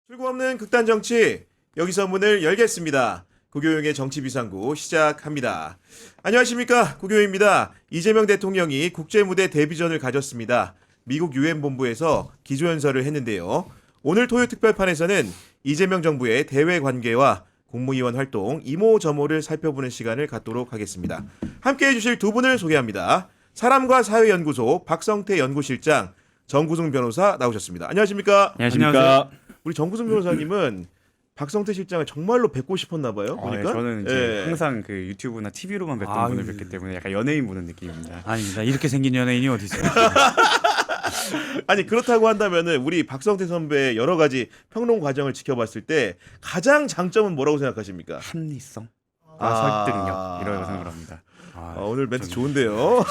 출구 없는 극단 정치, 여기서 문을 열겠습니다. 구교용의 정치비상구 시작합니다. 안녕하십니까, 구교용입니다. 이재명 대통령이 국제무대 데뷔전을 가졌습니다. 미국 유엔 본부에서 기조연설을 했는데요. 오늘 토요 특별판에서는 이재명 정부의 대외 관계와 국무위원 활동 이모저모를 살펴보는 시간을 갖도록 하겠습니다. 함께해 주실 두 분을 소개합니다. 사람과 사회연구소 박성태 연구실장, 정구승 변호사 나오셨습니다. 안녕하십니까? 안녕하십니까? 우리 정구승 변호사님은 박성태 실장을 정말로 뵙고 싶었나 봐요. 보니까. 저는 이제 항상 그 유튜브나 TV로만 뵀던 분을 뵙기 때문에 약간 연예인 보는 느낌입니다. 아닙니다. 이렇게 생긴 연예인이 어디 있어요? 아니 그렇다고 한다면은 우리 박성태 선배의 여러 가지 평론 과정을 지켜봤을 때 가장 장점은 뭐라고 생각하십니까? 합리성, 아. 설득력 이라고 생각을 합니다. 오늘 멘트 좋은데요.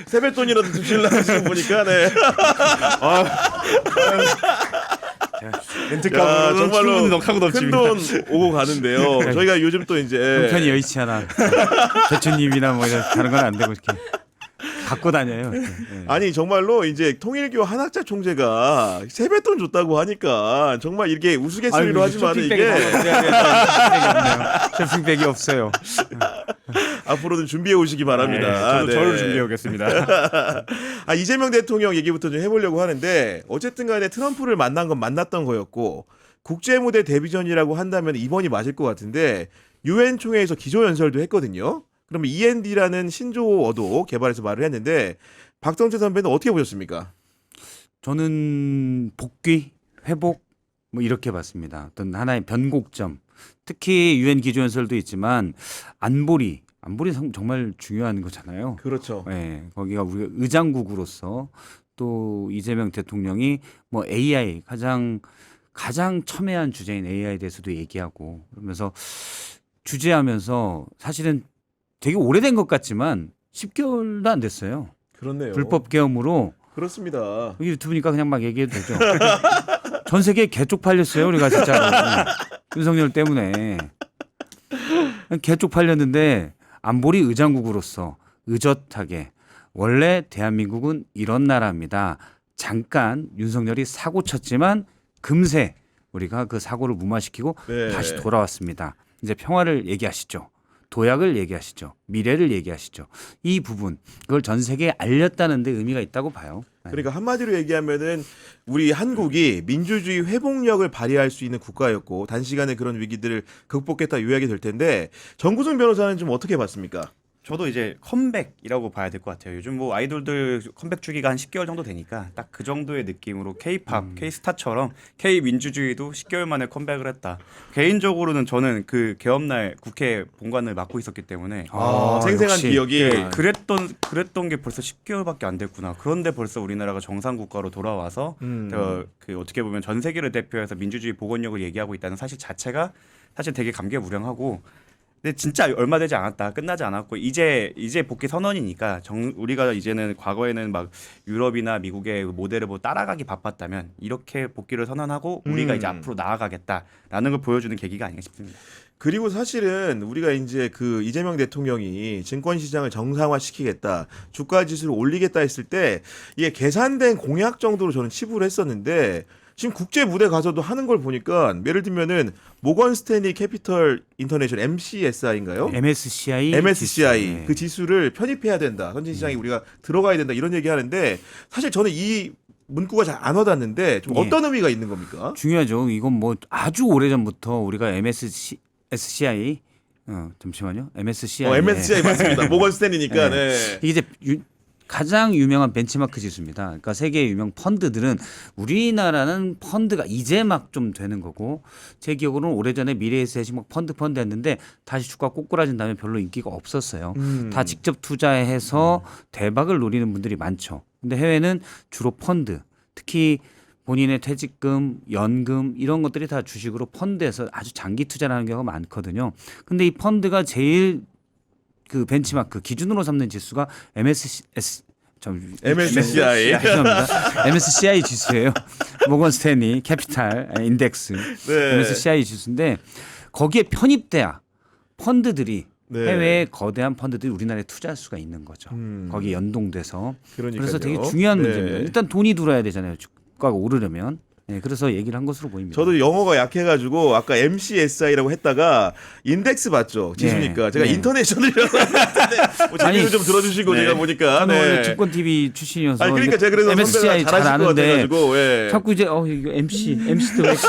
세뱃돈이라도 주실라 하시는 거 보니까 네. 멘트값으로 정말로 넉하고 넘칩니다. 큰돈 오고 가는데요. 저희가 요즘 또 이제 형편이 여의치 않아. 대추님이나 뭐 이런 다른 건 안 되고 이렇게 갖고 다녀요. 이렇게. 네. 아니 정말로 이제 통일교 한학자 총재가 세뱃돈 줬다고 하니까 정말 이렇게 우스갯소리로 하지만 이게 쇼핑백이 없어요. 앞으로는 준비해 오시기 바랍니다. 저도 저를 준비해 오겠습니다. 이재명 대통령 얘기부터 좀 해보려고 하는데 어쨌든 간에 트럼프를 만난 건 만났던 거였고 국제무대 데뷔전이라고 한다면 이번이 맞을 것 같은데 유엔 총회에서 기조연설도 했거든요. 그러면 END라는 신조어도 개발해서 말을 했는데 박성태 선배는 어떻게 보셨습니까? 저는 복귀, 회복 뭐 이렇게 봤습니다. 어떤 하나의 변곡점. 특히 유엔 기조연설도 있지만 안보리 정말 중요한 거잖아요. 그렇죠. 네, 거기가 우리가 의장국으로서 또 이재명 대통령이 뭐 AI 가장 첨예한 주제인 AI에 대해서도 얘기하고 그러면서 주제하면서 사실은 되게 오래된 것 같지만 10개월도 안 됐어요. 그렇네요. 불법 계엄으로 그렇습니다. 여기 유튜브니까 그냥 막 얘기해도 되죠. 전 세계 개쪽 팔렸어요, 우리가 진짜로. 윤석열 때문에. 개쪽 팔렸는데 안보리 의장국으로서 의젓하게 원래 대한민국은 이런 나라입니다. 잠깐 윤석열이 사고 쳤지만 금세 우리가 그 사고를 무마시키고 네. 다시 돌아왔습니다. 이제 평화를 얘기하시죠. 도약을 얘기하시죠. 미래를 얘기하시죠. 이 부분 그걸 전 세계에 알렸다는 데 의미가 있다고 봐요. 네. 그러니까 한마디로 얘기하면은 우리 한국이 민주주의 회복력을 발휘할 수 있는 국가였고 단시간에 그런 위기들을 극복했다 요약이 될 텐데 정구승 변호사는 좀 어떻게 봤습니까? 저도 이제 컴백이라고 봐야 될 것 같아요. 요즘 뭐 아이돌들 컴백 주기가 한 10개월 정도 되니까 딱 그 정도의 느낌으로 K-팝, K-스타처럼 K-민주주의도 10개월 만에 컴백을 했다. 개인적으로는 저는 그 개업날 국회 본관을 맡고 있었기 때문에 생생한 역시. 기억이 그랬던 게 벌써 10개월밖에 안 됐구나. 그런데 벌써 우리나라가 정상 국가로 돌아와서 그 어떻게 보면 전 세계를 대표해서 민주주의 복원력을 얘기하고 있다는 사실 자체가 사실 되게 감개무량하고 근데 진짜 얼마 되지 않았다. 끝나지 않았고 이제 복귀 선언이니까 우리가 이제는 과거에는 막 유럽이나 미국의 모델을 보고 따라가기 바빴다면 이렇게 복귀를 선언하고 우리가 이제 앞으로 나아가겠다라는 걸 보여주는 계기가 아닌가 싶습니다. 그리고 사실은 우리가 이제 그 이재명 대통령이 증권시장을 정상화시키겠다, 주가 지수를 올리겠다 했을 때 이게 계산된 공약 정도로 저는 치부를 했었는데 지금 국제 무대 가서도 하는 걸 보니까 예를 들면은 모건 스탠리 캐피털 인터내셔널 MSCI인가요? MSCI 그 지수를 편입해야 된다. 현지 시장에 우리가 들어가야 된다. 이런 얘기 하는데 사실 저는 이 문구가 잘 안 와닿는데 좀 어떤 의미가 있는 겁니까? 중요하죠. 이건 뭐 아주 오래전부터 우리가 MSCI 잠시만요. MSCI MSCI 맞습니다. 모건 스탠리니까. 네. 이게 이제 가장 유명한 벤치마크 지수입니다. 그러니까 세계 유명 펀드들은 우리나라는 펀드가 이제 막 좀 되는 거고 제 기억으로는 오래전에 미래에셋이 막 펀드 했는데 다시 주가 꼬꾸라진 다음에 별로 인기가 없었어요. 다 직접 투자해서 대박을 노리는 분들이 많죠. 근데 해외는 주로 펀드, 특히 본인의 퇴직금, 연금 이런 것들이 다 주식으로 펀드에서 아주 장기 투자를 하는 경우가 많거든요. 근데 이 펀드가 제일 그 벤치마크 기준으로 삼는 지수가 MSCI. 죄송합니다. MSCI 지수예요. 모건 스탠리 캐피탈 인덱스 네. MSCI 지수인데 거기에 편입돼야 펀드들이 네. 해외의 거대한 펀드들이 우리나라에 투자할 수가 있는 거죠. 거기에 연동돼서. 그러니까요. 그래서 되게 중요한 네. 문제입니다. 일단 돈이 들어야 되잖아요. 주가가 오르려면. 네, 그래서 얘기를 한 것으로 보입니다. 저도 영어가 약해가지고 아까 MCSI라고 했다가 인덱스 맞죠? 지수니까 제가 네. 인터내셔널이라고 했는데 뭐 재미를 아니, 좀 들어주시고 네. 제가 보니까 저는 원래 네. 증권 TV 출신이어서 아니 그러니까 제가 그래서 MSCI 선배가 잘 잘하실 것 아는데 같아가지고 예. 자꾸 이제 이거 MC도 X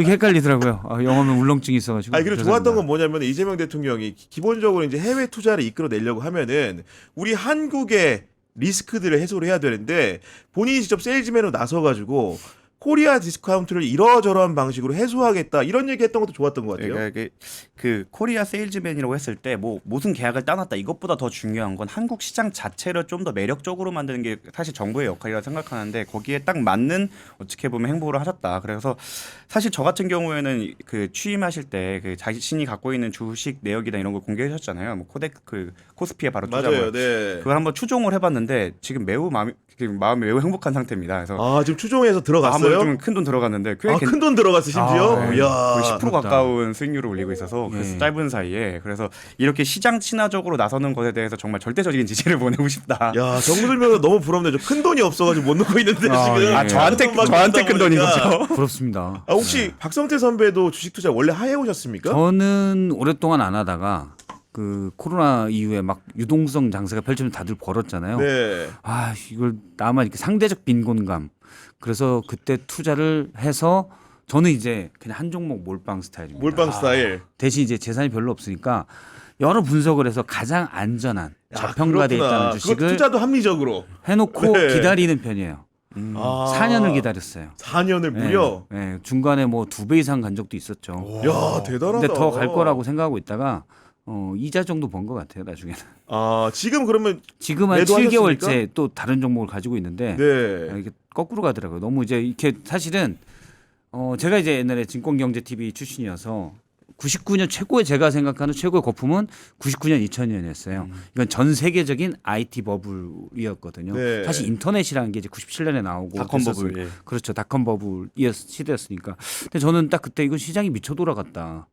이게 헷갈리더라고요. 영어면 울렁증이 있어가지고. 아니 그리고 죄송합니다. 좋았던 건 뭐냐면 이재명 대통령이 기본적으로 이제 해외 투자를 이끌어내려고 하면은 우리 한국의 리스크들을 해소를 해야 되는데 본인이 직접 세일즈맨으로 나서가지고 코리아 디스카운트를 이러저러한 방식으로 해소하겠다 이런 얘기했던 것도 좋았던 것 같아요. 그러니까 그 코리아 세일즈맨이라고 했을 때 뭐 무슨 계약을 따놨다 이것보다 더 중요한 건 한국 시장 자체를 좀 더 매력적으로 만드는 게 사실 정부의 역할이라 생각하는데 거기에 딱 맞는 어떻게 보면 행보를 하셨다. 그래서 사실 저 같은 경우에는 그 취임하실 때 그 자신이 갖고 있는 주식 내역이나 이런 걸 공개하셨잖아요. 뭐 그 코스피에 바로 투자를 맞아요. 네. 그걸 한번 추종을 해봤는데 지금 마음이 매우 행복한 상태입니다. 그래서 아 지금 추종해서 들어갔어요? 좀 큰 돈 들어갔는데 꽤 큰 돈 들어갔어 심지어. 아, 네. 이야. 거의 10% 부럽다. 가까운 수익률을 올리고 있어서 그 예. 짧은 사이에 그래서 이렇게 시장 친화적으로 나서는 것에 대해서 정말 절대적인 지지를 보내고 싶다. 야 정부들 면서 너무 부럽네. 저 큰 돈이 없어가지고 못 넣고 있는데 아, 지금. 예. 아, 저한테 큰 돈인 거죠. 부럽습니다. 아, 혹시 박성태 선배도 주식 투자 원래 해오셨습니까? 저는 오랫동안 안 하다가 그 코로나 이후에 막 유동성 장세가 펼치면 다들 벌었잖아요. 네. 아 이걸 나만 이렇게 상대적 빈곤감. 그래서 그때 투자를 해서 저는 이제 그냥 한 종목 몰빵 스타일입니다. 몰빵 스타일. 대신 이제 재산이 별로 없으니까 여러 분석을 해서 가장 안전한 저평가돼 그렇구나. 있다는 그것도 주식을 투자도 합리적으로. 해놓고 네. 기다리는 편이에요. 아, 4년을 기다렸어요. 4년을 무려. 네, 네, 중간에 뭐 2배 이상 간 적도 있었죠. 야 대단하다. 근데 더 갈 거라고 생각하고 있다가 이자 정도 번 것 같아요 나중에는. 아 지금 그러면 지금 한 매도하셨습니까? 7개월째 또 다른 종목을 가지고 있는데 네. 이게 거꾸로 가더라고요. 너무 이제 이렇게 사실은 제가 이제 옛날에 증권경제TV 출신이어서 99년 최고의 제가 생각하는 최고의 거품은 99년 2000년이었어요. 이건 전 세계적인 IT 버블이었거든요. 네. 사실 인터넷이라는 게 이제 97년에 나오고 닷컴 그랬었어요. 버블. 예. 그렇죠. 닷컴 버블 시대였으니까. 근데 저는 딱 그때 이건 시장이 미쳐 돌아갔다.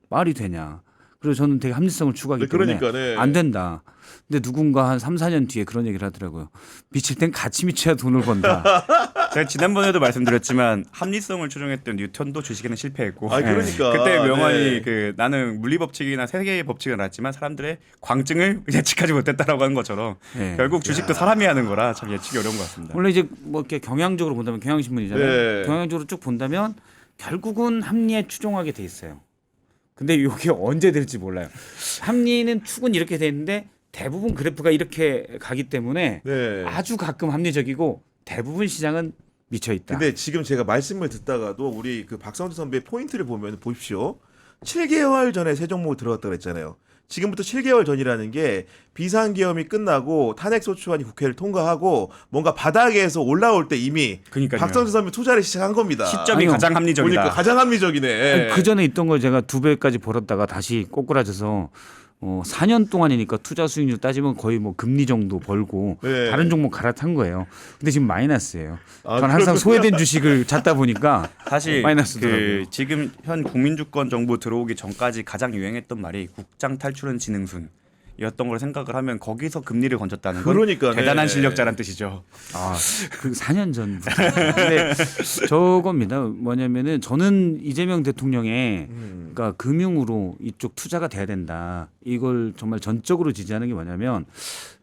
말이 되냐. 그리고 저는 되게 합리성을 추구하기 네, 때문에 그러니까, 네. 안 된다. 근데 누군가 한 3, 4년 뒤에 그런 얘기를 하더라고요. 미칠 땐 같이 미쳐야 돈을 번다. 제가 지난번에도 말씀드렸지만 합리성을 추종했던 뉴턴도 주식에는 실패했고 아 그러니까. 그때 명언이 네. 그 나는 물리 법칙이나 세계의 법칙을 알았지만 사람들의 광증을 예측하지 못했다라고 하는 것처럼 네. 결국 주식도 사람이 하는 거라 참 예측이 어려운 것 같습니다. 원래 이제 뭐 이렇게 경향적으로 본다면 경향신문이잖아요. 네. 경향적으로 쭉 본다면 결국은 합리에 추종하게 돼 있어요. 근데 이게 언제 될지 몰라요. 합리는 축은 이렇게 돼 있는데 대부분 그래프가 이렇게 가기 때문에 네. 아주 가끔 합리적이고 대부분 시장은 미쳐 있다. 근데 지금 제가 말씀을 듣다가도 우리 그 박성태 선배의 포인트를 보면 보십시오. 7개월 전에 새 종목 들어갔다 그랬잖아요. 지금부터 7개월 전이라는 게 비상계엄이 끝나고 탄핵소추안이 국회를 통과하고 뭔가 바닥에서 올라올 때 이미 그러니까요. 박성태 선배 투자를 시작한 겁니다. 시점이 아니요. 가장 합리적이다. 보니까 가장 합리적이네. 그 전에 있던 걸 제가 2배까지 벌었다가 다시 꼬꾸라져서 4년 동안이니까 투자 수익률 따지면 거의 뭐 금리 정도 벌고 네. 다른 종목 갈아탄 거예요. 근데 지금 마이너스예요. 아, 저는 항상 그렇군요. 소외된 주식을 찾다 보니까 사실 마이너스더라고요. 그 지금 현 국민주권 정부 들어오기 전까지 가장 유행했던 말이 국장 탈출은 지능순. 이었던 걸 생각을 하면 거기서 금리를 건졌다는 건 그러니까, 대단한 네. 실력자란 뜻이죠. 그 4년 전부터. 근데 저겁니다. 뭐냐면은 저는 이재명 대통령의 그러니까 금융으로 이쪽 투자가 돼야 된다. 이걸 정말 전적으로 지지하는 게 뭐냐면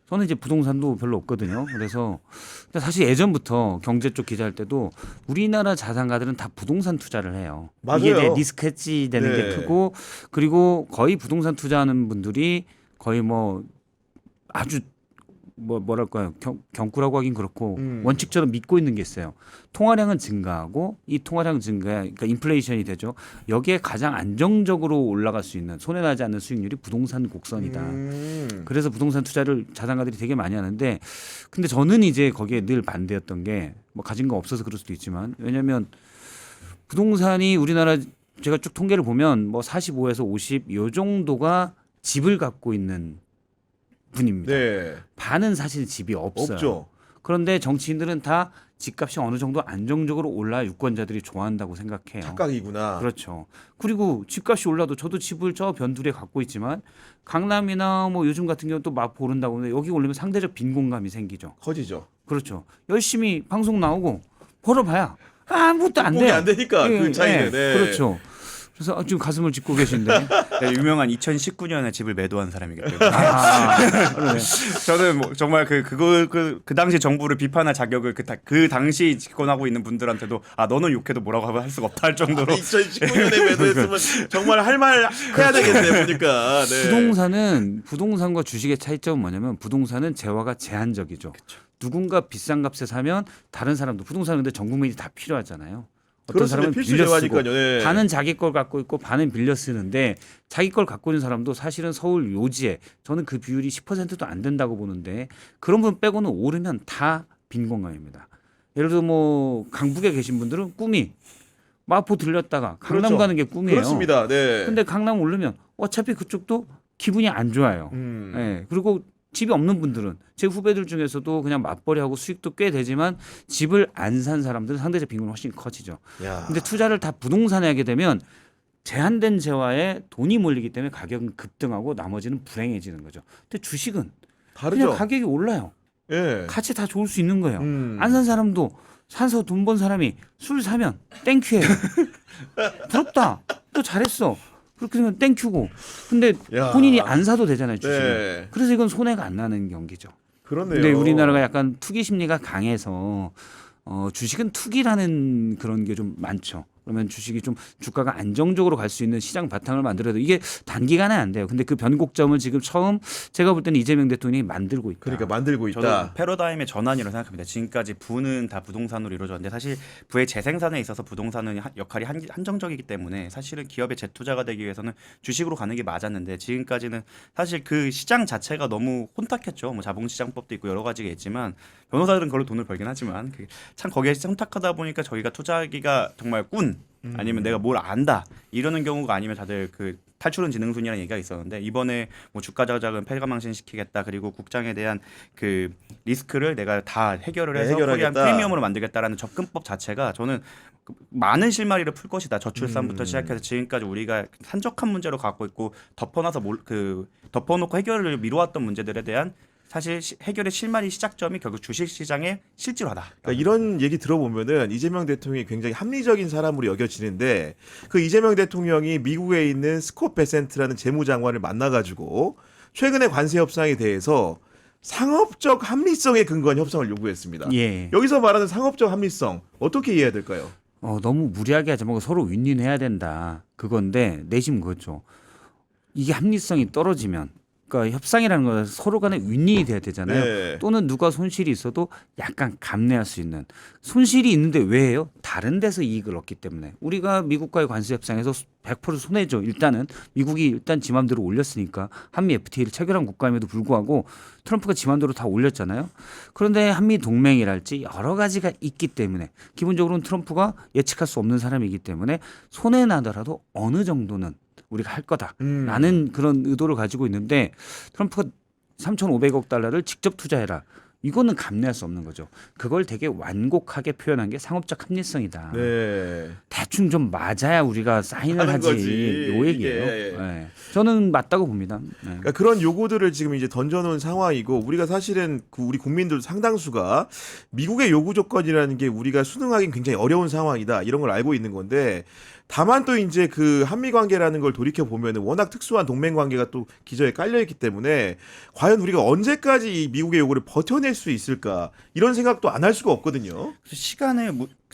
저는 이제 부동산도 별로 없거든요. 그래서 근데 사실 예전부터 경제 쪽 기자할 때도 우리나라 자산가들은 다 부동산 투자를 해요. 맞아요. 이게 이제 리스크 해지 되는 네. 게 크고 그리고 거의 부동산 투자하는 분들이 거의 뭐 아주 뭐랄까요 경구라고 하긴 그렇고 원칙처럼 믿고 있는 게 있어요. 통화량은 증가하고 이 통화량 증가, 그러니까 인플레이션이 되죠. 여기에 가장 안정적으로 올라갈 수 있는 손해 나지 않는 수익률이 부동산 곡선이다. 그래서 부동산 투자를 자산가들이 되게 많이 하는데, 근데 저는 이제 거기에 늘 반대였던 게 뭐 가진 거 없어서 그럴 수도 있지만 왜냐하면 부동산이 우리나라 제가 쭉 통계를 보면 뭐 45에서 50 요 정도가 집을 갖고 있는 분입니다. 네. 반은 사실 집이 없어요. 없죠. 그런데 정치인들은 다 집값이 어느 정도 안정적으로 올라 유권자들이 좋아한다고 생각해요. 착각이구나. 그렇죠. 그리고 집값이 올라도 저도 집을 저 변두리에 갖고 있지만 강남이나 뭐 요즘 같은 경우는 또 막 오른다고 하는데 여기 올리면 상대적 빈곤감이 생기죠. 커지죠. 그렇죠. 열심히 방송 나오고 벌어봐야 아무것도 안 극복이 돼요. 안 되니까 그 차이는. 네. 그렇죠. 그래서 지금 가슴을 짚고 계신데. 네, 유명한 2019년에 집을 매도한 사람이기 때문에 그러네. 저는 뭐 정말 그 당시 정부를 비판할 자격을 그 당시 집권하고 있는 분들한테도 너는 욕해도 뭐라고 할 수가 없다 할 정도로 2019년에 매도했으면 정말 할 말 해야 되겠네 보니까. 네. 부동산과 주식의 차이점은 뭐냐면 부동산은 재화가 제한적이죠. 누군가 비싼 값에 사면 다른 사람도 부동산은 근데 전 국민이 다 필요하잖아요. 어떤 사람은 필수 빌려 쓰고 재화니까요. 네. 반은 자기 걸 갖고 있고 반은 빌려 쓰는데 자기 걸 갖고 있는 사람도 사실은 서울 요지에 저는 그 비율이 10%도 안 된다고 보는데 그런 분 빼고는 오르면 다 빈 공간입니다. 예를 들어 뭐 강북에 계신 분들은 꿈이 마포 들렸다가 강남 그렇죠. 가는 게 꿈이에요. 그렇습니다. 네. 근데 강남 오르면 어차피 그쪽도 기분이 안 좋아요. 예. 그리고 집이 없는 분들은 제 후배들 중에서도 그냥 맞벌이하고 수익도 꽤 되지만 집을 안 산 사람들은 상대적 빈곤이 훨씬 커지죠. 야. 근데 투자를 다 부동산에 하게 되면 제한된 재화에 돈이 몰리기 때문에 가격은 급등하고 나머지는 불행해지는 거죠. 근데 주식은 다르죠. 그냥 가격이 올라요. 예. 같이 다 좋을 수 있는 거예요. 안 산 사람도 사서 돈 번 사람이 술 사면 땡큐해요. 부럽다. 또 잘했어. 그렇게 되면 땡큐고. 근데 야. 본인이 안 사도 되잖아요, 주식은. 네. 그래서 이건 손해가 안 나는 경기죠. 그렇네요. 근데 우리나라가 약간 투기 심리가 강해서 주식은 투기라는 그런 게 좀 많죠. 그러면 주식이 좀 주가가 안정적으로 갈 수 있는 시장 바탕을 만들어도 이게 단기간에 안 돼요. 근데 그 변곡점을 지금 처음 제가 볼 때는 이재명 대통령이 만들고 있다. 그러니까 만들고 저도 있다. 패러다임의 전환이라고 생각합니다. 지금까지 부는 다 부동산으로 이루어졌는데 사실 부의 재생산에 있어서 부동산은 역할이 한정적이기 때문에 사실은 기업의 재투자가 되기 위해서는 주식으로 가는 게 맞았는데 지금까지는 사실 그 시장 자체가 너무 혼탁했죠. 뭐 자본시장법도 있고 여러 가지가 있지만 변호사들은 그걸로 돈을 벌긴 하지만 참 거기에 혼탁하다 보니까 저희가 투자하기가 정말 아니면 내가 뭘 안다 이러는 경우가 아니면 다들 그 탈출은 지능순이라는 얘기가 있었는데 이번에 뭐 주가 조작은 폐가망신시키겠다 그리고 국장에 대한 그 리스크를 내가 다 해결을 해서 코리안 해결하겠다. 프리미엄으로 만들겠다라는 접근법 자체가 저는 많은 실마리를 풀 것이다. 저출산부터 시작해서 지금까지 우리가 산적한 문제로 갖고 있고 덮어놓고 해결을 미뤄왔던 문제들에 대한 사실 해결의 실마리 시작점이 결국 주식시장의 실질화다. 그러니까 이런 얘기 들어보면은 이재명 대통령이 굉장히 합리적인 사람으로 여겨지는데 그 이재명 대통령이 미국에 있는 스콧 베센트라는 재무장관을 만나가지고 최근의 관세 협상에 대해서 상업적 합리성에 근거한 협상을 요구했습니다. 예. 여기서 말하는 상업적 합리성 어떻게 이해해야 될까요? 너무 무리하게 하지 말고 서로 윈윈해야 된다. 그건데 내심 그렇죠. 이게 합리성이 떨어지면 그러니까 협상이라는 건 서로 간에 윈윈이 돼야 되잖아요. 네. 또는 누가 손실이 있어도 약간 감내할 수 있는. 손실이 있는데 왜 해요? 다른 데서 이익을 얻기 때문에. 우리가 미국과의 관세 협상에서 100% 손해죠. 일단은 미국이 일단 지 맘대로 올렸으니까 한미 FTA를 체결한 국가임에도 불구하고 트럼프가 지 맘대로 다 올렸잖아요. 그런데 한미 동맹이랄지 여러 가지가 있기 때문에 기본적으로는 트럼프가 예측할 수 없는 사람이기 때문에 손해 나더라도 어느 정도는 우리가 할 거다라는 그런 의도를 가지고 있는데 트럼프가 3,500억 달러를 직접 투자해라. 이거는 감내할 수 없는 거죠. 그걸 되게 완곡하게 표현한 게 상업적 합리성이다. 네. 대충 좀 맞아야 우리가 사인을 하는 하지. 거지. 요 얘기예요. 이게. 네. 저는 맞다고 봅니다. 네. 그러니까 그런 요구들을 지금 이제 던져놓은 상황이고 우리가 사실은 우리 국민들 상당수가 미국의 요구 조건이라는 게 우리가 수능하기는 굉장히 어려운 상황이다 이런 걸 알고 있는 건데 다만 또 이제 그 한미 관계라는 걸 돌이켜 보면은 워낙 특수한 동맹 관계가 또 기저에 깔려 있기 때문에 과연 우리가 언제까지 이 미국의 요구를 버텨낼 수 있을까 이런 생각도 안 할 수가 없거든요. 시간을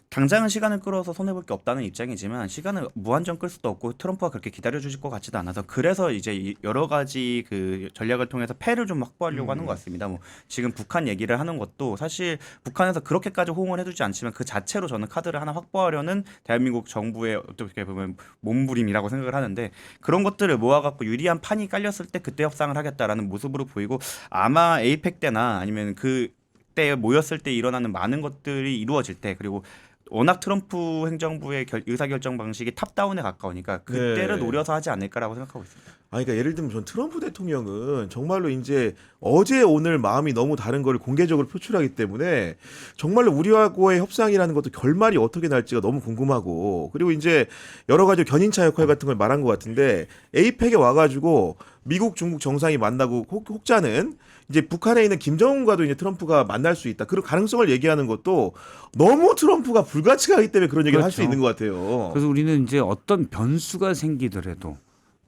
당장은 시간을 끌어서 손해볼 게 없다는 입장이지만 시간을 무한정 끌 수도 없고 트럼프가 그렇게 기다려주실 것 같지도 않아서 그래서 이제 여러 가지 그 전략을 통해서 패를 좀 확보하려고 하는 것 같습니다. 뭐 지금 북한 얘기를 하는 것도 사실 북한에서 그렇게까지 호응을 해주지 않지만 그 자체로 저는 카드를 하나 확보하려는 대한민국 정부의 어떻게 보면 몸부림이라고 생각을 하는데 그런 것들을 모아갖고 유리한 판이 깔렸을 때 그때 협상을 하겠다라는 모습으로 보이고 아마 에이펙 때나 아니면 그때 모였을 때 일어나는 많은 것들이 이루어질 때 그리고 워낙 트럼프 행정부의 의사결정 방식이 탑다운에 가까우니까 그때를 네. 노려서 하지 않을까라고 생각하고 있습니다. 그러니까 예를 들면 전 트럼프 대통령은 정말로 이제 어제 오늘 마음이 너무 다른 걸 공개적으로 표출하기 때문에 정말로 우리하고의 협상이라는 것도 결말이 어떻게 날지가 너무 궁금하고, 그리고 이제 여러 가지 견인차 역할 같은 걸 말한 것 같은데 에이펙에 와가지고 미국, 중국 정상이 만나고 혹자는 이제 북한에 있는 김정은과도 이제 트럼프가 만날 수 있다. 그런 가능성을 얘기하는 것도 너무 트럼프가 불가치하기 때문에 그런 얘기를 할 수 그렇죠. 있는 것 같아요. 그래서 우리는 이제 어떤 변수가 생기더라도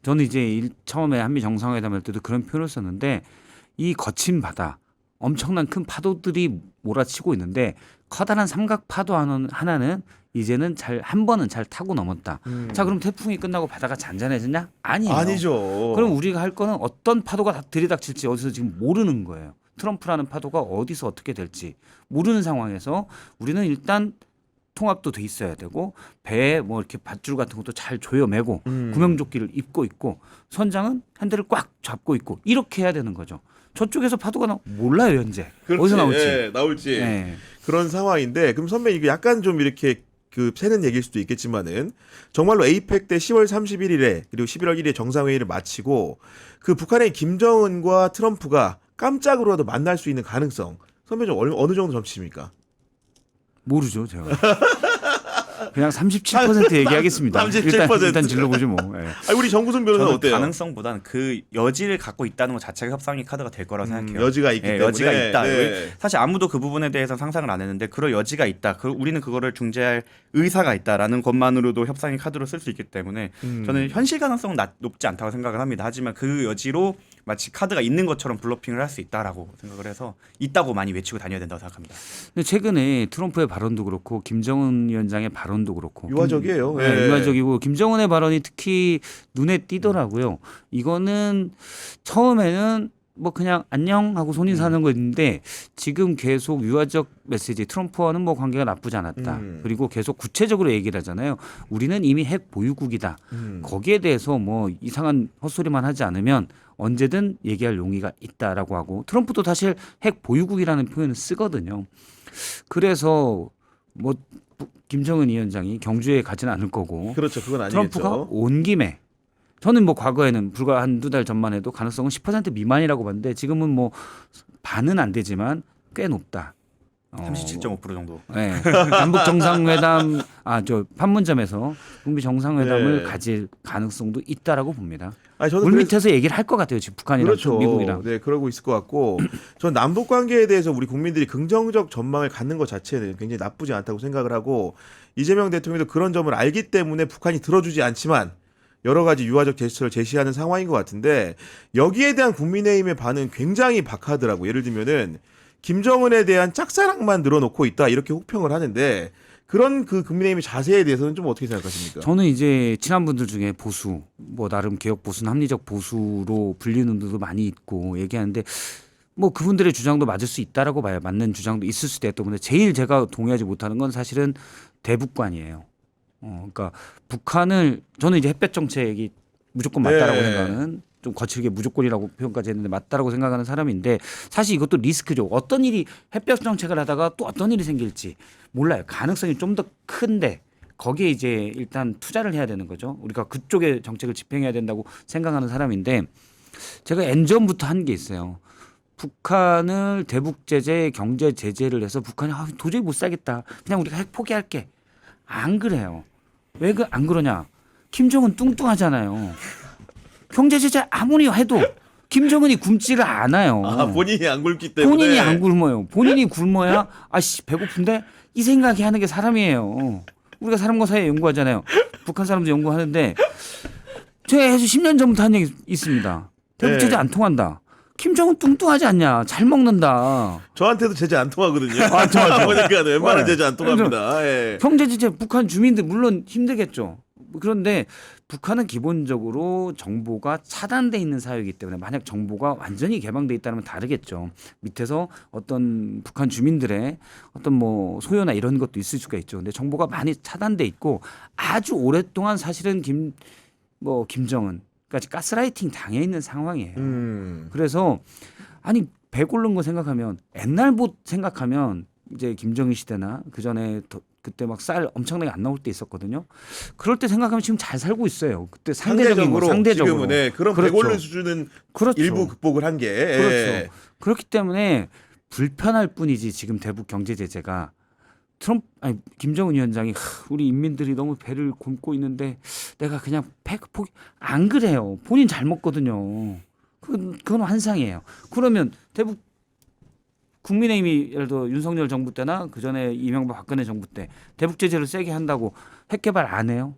저는 이제 처음에 한미 정상회담 할 때도 그런 표현을 썼는데 이 거친 바다 엄청난 큰 파도들이 몰아치고 있는데 커다란 삼각 파도 하나는 이제는 한 번은 잘 타고 넘었다. 자, 그럼 태풍이 끝나고 바다가 잔잔해졌냐? 아니에요. 아니죠. 그럼 우리가 할 거는 어떤 파도가 다 들이닥칠지 어디서 지금 모르는 거예요. 트럼프라는 파도가 어디서 어떻게 될지 모르는 상황에서 우리는 일단 통합도 돼 있어야 되고 배에 뭐 이렇게 밧줄 같은 것도 잘 조여매고 구명조끼를 입고 있고 선장은 핸들을 꽉 잡고 있고 이렇게 해야 되는 거죠. 저쪽에서 파도가 몰라요 현재. 그렇지. 어디서 나올지. 예, 나올지. 예. 그런 상황인데, 그럼 선배 이거 약간 좀 이렇게 그 새는 얘기일 수도 있겠지만은 정말로 에이펙 때 10월 31일에 그리고 11월 1일에 정상회의를 마치고 그 북한의 김정은과 트럼프가 깜짝으로라도 만날 수 있는 가능성, 선배 좀 어느 정도 점치십니까? 모르죠 제가. 그냥 37% 얘기하겠습니다. 37%. 일단 질러보죠 뭐. 예. 우리 정구승 변호사 저는 어때요? 가능성보다는 그 여지를 갖고 있다는 것 자체가 협상의 카드가 될 거라고 생각해요. 여지가 있기 때문에. 여지가 있다. 네. 사실 아무도 그 부분에 대해서 상상을 안 했는데 그럴 여지가 있다. 우리는 그거를 중재할 의사가 있다라는 것만으로도 협상의 카드로 쓸 수 있기 때문에 저는 현실 가능성은 높지 않다고 생각을 합니다. 하지만 그 여지로 마치 카드가 있는 것처럼 블러핑을 할 수 있다라고 생각을 해서 있다고 많이 외치고 다녀야 된다고 생각합니다. 근데 최근에 트럼프의 발언도 그렇고 김정은 위원장의 발언도 그렇고 유화적이에요. 네, 예. 유화적이고 김정은의 발언이 특히 눈에 띄더라고요. 이거는 처음에는 뭐 그냥 안녕 하고 손이 사는 거였는데 지금 계속 유화적 메시지 트럼프와는 뭐 관계가 나쁘지 않았다. 그리고 계속 구체적으로 얘기를 하잖아요. 우리는 이미 핵 보유국이다. 거기에 대해서 뭐 이상한 헛소리만 하지 않으면 언제든 얘기할 용의가 있다라고 하고 트럼프도 사실 핵 보유국이라는 표현을 쓰거든요. 그래서 뭐 김정은 위원장이 경주에 가지는 않을 거고 그렇죠. 그건 아니겠죠. 트럼프가 온 김에 저는 뭐 과거에는 불과 한두 달 전만 해도 가능성은 10% 미만이라고 봤는데 지금은 뭐 반은 안 되지만 꽤 높다. 37.5% 정도. 네. 남북 정상회담 저 판문점에서 북미 정상회담을 네. 가질 가능성도 있다라고 봅니다. 저는 물 밑에서 얘기를 할 것 같아요. 지금 북한이랑 그렇죠. 미국이랑. 네, 그러고 있을 것 같고, 전 남북 관계에 대해서 우리 국민들이 긍정적 전망을 갖는 것 자체는 굉장히 나쁘지 않다고 생각을 하고, 이재명 대통령도 그런 점을 알기 때문에 북한이 들어주지 않지만 여러 가지 유화적 제스처를 제시하는 상황인 것 같은데, 여기에 대한 국민의힘의 반응 굉장히 박하더라고. 예를 들면은 김정은에 대한 짝사랑만 늘어놓고 있다 이렇게 혹평을 하는데, 그런 그 국민의힘의 자세에 대해서는 좀 어떻게 생각하십니까? 저는 이제 친한 분들 중에 보수, 뭐 나름 개혁 보수는 합리적 보수로 불리는 분들도 많이 있고 얘기하는데 뭐 그분들의 주장도 맞을 수 있다라고 봐요. 맞는 주장도 있을 수도 있다고. 근데 제일 제가 동의하지 못하는 건 사실은 대북관이에요. 그러니까 북한을 저는 이제 햇볕 정책이 무조건 맞다라고 네. 생각하는 좀 거칠게 무조건이라고 표현까지 했는데 맞다라고 생각하는 사람인데 사실 이것도 리스크죠. 어떤 일이 햇볕 정책을 하다가 또 어떤 일이 생길지 몰라요. 가능성이 좀 더 큰데 거기에 이제 일단 투자를 해야 되는 거죠. 우리가 그쪽에 정책을 집행해야 된다고 생각하는 사람인데 제가 엔전부터 한 게 있어요. 북한을 대북 제재, 경제 제재를 해서 북한이 도저히 못 살겠다. 그냥 우리가 핵 포기할게. 안 그래요. 왜 안 그러냐? 김정은 뚱뚱하잖아요. 경제 제재 아무리 해도 김정은이 굶지를 않아요. 본인이 안 굶기 때문에. 본인이 안 굶어요. 본인이 굶어야 아씨 배고픈데 이 생각이 하는 게 사람이에요. 우리가 사람과 사이에 연구하잖아요. 북한 사람도 연구하는데 제가 해서 10년 전부터 한 얘기 있습니다. 대북 제재 안 통한다. 김정은 뚱뚱하지 않냐? 잘 먹는다. 저한테도 제재 안 통하거든요. 맞아. 보니까 웬만한 네. 제재 안 통합니다. 예. 경제 제재 북한 주민들 물론 힘들겠죠. 그런데 북한은 기본적으로 정보가 차단돼 있는 사회이기 때문에 만약 정보가 완전히 개방돼 있다면 다르겠죠. 밑에서 어떤 북한 주민들의 어떤 뭐 소요나 이런 것도 있을 수가 있죠. 근데 정보가 많이 차단돼 있고 아주 오랫동안 사실은 김정은까지 가스라이팅 당해 있는 상황이에요. 그래서 아니 배 고른 거 생각하면 옛날 생각하면 이제 김정일 시대나 그 전에 그때 막 쌀 엄청나게 안 나올 때 있었거든요. 그럴 때 생각하면 지금 잘 살고 있어요. 그때 상대적으로 지금은 그런 그렇죠. 배골른 수준은 그렇죠. 일부 극복을 한 게. 그렇죠. 그렇기 때문에 불편할 뿐이지 지금 대북 경제 제재가 김정은 위원장이 우리 인민들이 너무 배를 굶고 있는데 내가 그냥 포기 안 그래요. 본인 잘 먹거든요. 그건 환상이에요. 그러면 대북 국민의힘이 예를 들어 윤석열 정부 때나 그 전에 이명박 박근혜 정부 때 대북 제재를 세게 한다고 핵 개발 안 해요?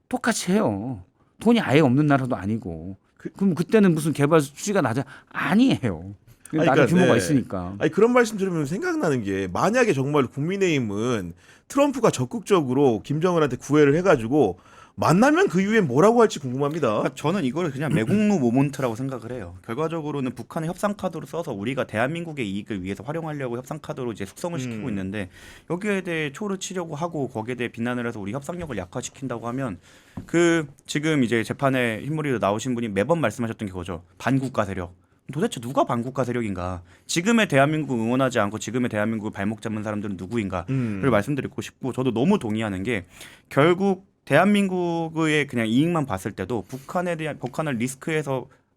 똑같이 해요. 돈이 아예 없는 나라도 아니고. 그럼 그때는 무슨 개발 수지가 낮아? 아니에요. 나라 그러니까, 규모가 네. 있으니까. 아니 그런 말씀 들으면 생각나는 게 만약에 정말 국민의힘은 트럼프가 적극적으로 김정은한테 구애를 해가지고 만나면 그 이후에 뭐라고 할지 궁금합니다. 그러니까 저는 이걸 그냥 매국노 모먼트라고 생각을 해요. 결과적으로는 북한의 협상 카드로 써서 우리가 대한민국의 이익을 위해서 활용하려고 협상 카드로 이제 숙성을 시키고 있는데 여기에 대해 초를 치려고 하고 거기에 대해 비난을 해서 우리 협상력을 약화시킨다고 하면 그 지금 이제 재판에 흰머리로 나오신 분이 매번 말씀하셨던 게 그거죠. 반국가 세력. 도대체 누가 반국가 세력인가? 지금의 대한민국 응원하지 않고 지금의 대한민국을 발목 잡는 사람들은 누구인가를 말씀드리고 싶고 저도 너무 동의하는 게 결국 대한민국의 그냥 이익만 봤을 때도 북한을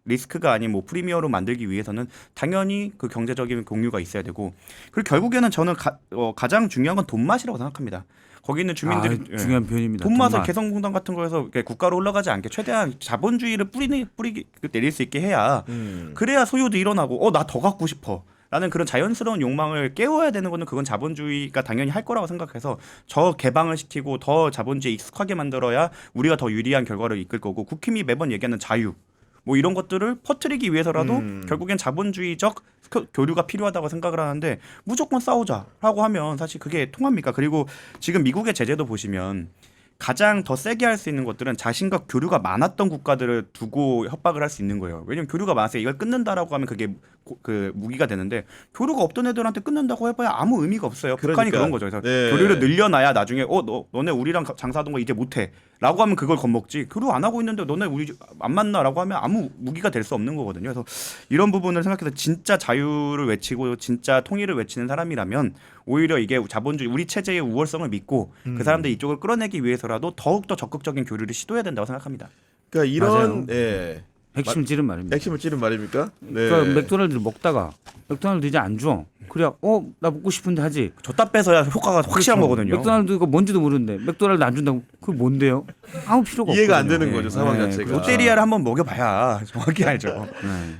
리스크가 아닌 뭐 프리미어로 만들기 위해서는 당연히 그 경제적인 공유가 있어야 되고 그리고 결국에는 저는 가장 중요한 건 돈맛이라고 생각합니다. 거기 있는 주민들이 중요한 표현입니다. 돈맛을 돈맛. 개성공단 같은 거에서 국가로 흘러가지 않게 최대한 자본주의를 뿌리기 내릴 수 있게 해야 그래야 소유도 일어나고 나 더 갖고 싶어. 라는 그런 자연스러운 욕망을 깨워야 되는 거는 그건 자본주의가 당연히 할 거라고 생각해서 저 개방을 시키고 더 자본주의에 익숙하게 만들어야 우리가 더 유리한 결과를 이끌 거고 국힘이 매번 얘기하는 자유 뭐 이런 것들을 퍼뜨리기 위해서라도 결국엔 자본주의적 교류가 필요하다고 생각을 하는데 무조건 싸우자라고 하면 사실 그게 통합니까? 그리고 지금 미국의 제재도 보시면 가장 더 세게 할 수 있는 것들은 자신과 교류가 많았던 국가들을 두고 협박을 할 수 있는 거예요. 왜냐면 교류가 많아서 이걸 끊는다라고 하면 그게 그 무기가 되는데 교류가 없던 애들한테 끊는다고 해봐야 아무 의미가 없어요. 북한이 그러니까. 그런 거죠. 그래서 네. 교류를 늘려놔야 나중에 너네 우리랑 장사하던 거 이제 못해 라고 하면 그걸 겁먹지 교류 안 하고 있는데 너네 우리 안 만나라고 하면 아무 무기가 될 수 없는 거거든요. 그래서 이런 부분을 생각해서 진짜 자유를 외치고 진짜 통일을 외치는 사람이라면 오히려 이게 자본주의 우리 체제의 우월성을 믿고 그 사람들 이쪽을 끌어내기 위해서라도 더욱더 적극적인 교류를 시도해야 된다고 생각합니다. 그러니까 이런 맞아요. 예. 핵심을 찌른 말입니다. 핵심을 찌른 말입니까? 네. 그러니까 맥도날드를 먹다가 맥도날드 이제 안 줘. 그래야 나 먹고 싶은데 하지. 줬다 빼서야 효과가 확실한 그렇죠. 거거든요. 맥도날드가 뭔지도 모르는데 맥도날드 안 준다고 그게 뭔데요? 아무 필요가 없거든요. 이해가 안 되는 거죠, 네. 상황 네, 자체가. 롯데리아를 한번 먹여봐야 정확히 알죠.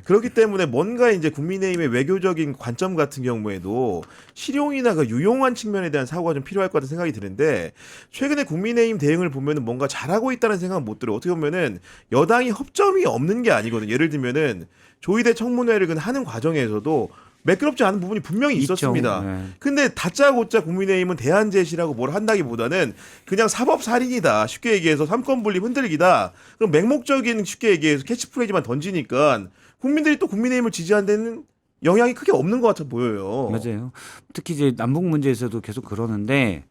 그렇기 때문에 뭔가 이제 국민의힘의 외교적인 관점 같은 경우에도 실용이나 그 유용한 측면에 대한 사고가 좀 필요할 것 같은 생각이 드는데 최근에 국민의힘 대응을 보면은 뭔가 잘하고 있다는 생각은 못 들어요. 어떻게 보면은 여당이 허점이 없는 게 아니거든요. 예를 들면은 조의대 청문회를 하는 과정에서도 매끄럽지 않은 부분이 분명히 있었습니다. 네. 근데 다짜고짜 국민의힘은 대안 제시라고 뭘 한다기보다는 그냥 사법살인이다. 쉽게 얘기해서 삼권분립 흔들기다. 그럼 맹목적인 쉽게 얘기해서 캐치프레이즈만 던지니까 국민들이 또 국민의힘을 지지한 데는 영향이 크게 없는 것 같아 보여요. 맞아요. 특히 이제 남북 문제에서도 계속 그러는데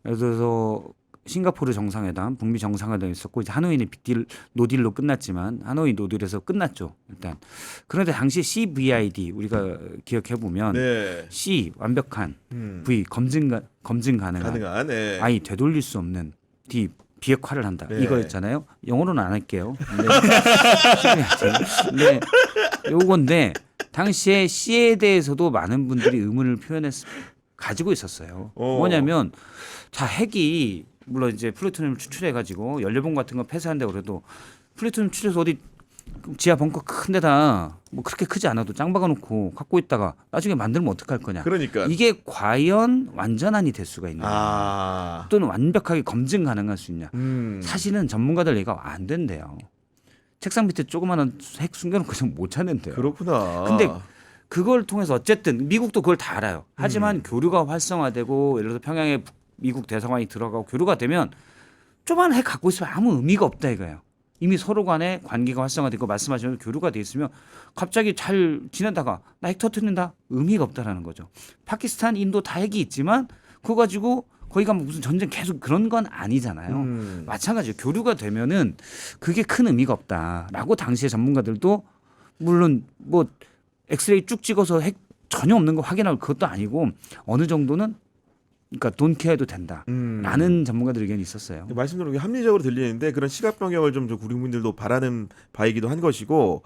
예를 들어서 싱가포르 정상회담, 북미 정상회담이 있었고 이제 하노이는 빅딜 노딜로 끝났지만 하노이 노딜에서 끝났죠. 일단 그런데 당시 CVID 우리가 기억해 보면 네. C 완벽한, V 검증 가능한, 가능한. 네. I 되돌릴 수 없는, D 비핵화를 한다. 네. 이거였잖아요. 영어로는 안 할게요. 근데 요건데 당시에 C에 대해서도 많은 분들이 의문을 가지고 있었어요. 뭐냐면 자 핵이 물론 이제 플루토늄을 추출해 가지고 연료봉 같은 거 폐쇄한다고 그래도 플루토늄 추출해서 어디 지하 벙커 큰 데다 뭐 그렇게 크지 않아도 짱 박아 놓고 갖고 있다가 나중에 만들면 어떡할 거냐. 그러니까. 이게 과연 완전한이 될 수가 있냐. 아. 또는 완벽하게 검증 가능할 수 있냐. 음. 사실은 전문가들 얘기가 안 된대요. 책상 밑에 조그마한 핵 숨겨놓고 좀 못 찾는데요. 그렇구나. 근데 그걸 통해서 어쨌든 미국도 그걸 다 알아요. 하지만 교류가 활성화되고 예를 들어서 평양에 미국 대사관이 들어가고 교류가 되면 조그만 핵 갖고 있으면 아무 의미가 없다 이거예요. 이미 서로 간에 관계가 활성화되고 말씀하신 교류가 돼 있으면 갑자기 잘 지내다가 나 핵 터뜨린다 의미가 없다라는 거죠. 파키스탄, 인도 다 핵이 있지만 그거 가지고 거기 가면 무슨 전쟁 계속 그런 건 아니잖아요. 마찬가지로 교류가 되면은 그게 큰 의미가 없다라고 당시에 전문가들도 물론 뭐 엑스레이 쭉 찍어서 핵 전혀 없는 거 확인할 그것도 아니고 어느 정도는 그러니까 돈케어도 된다라는 전문가들 의견이 있었어요. 말씀대로 합리적으로 들리는데 그런 시각 변경을 좀 우리 국민들도 바라는 바이기도 한 것이고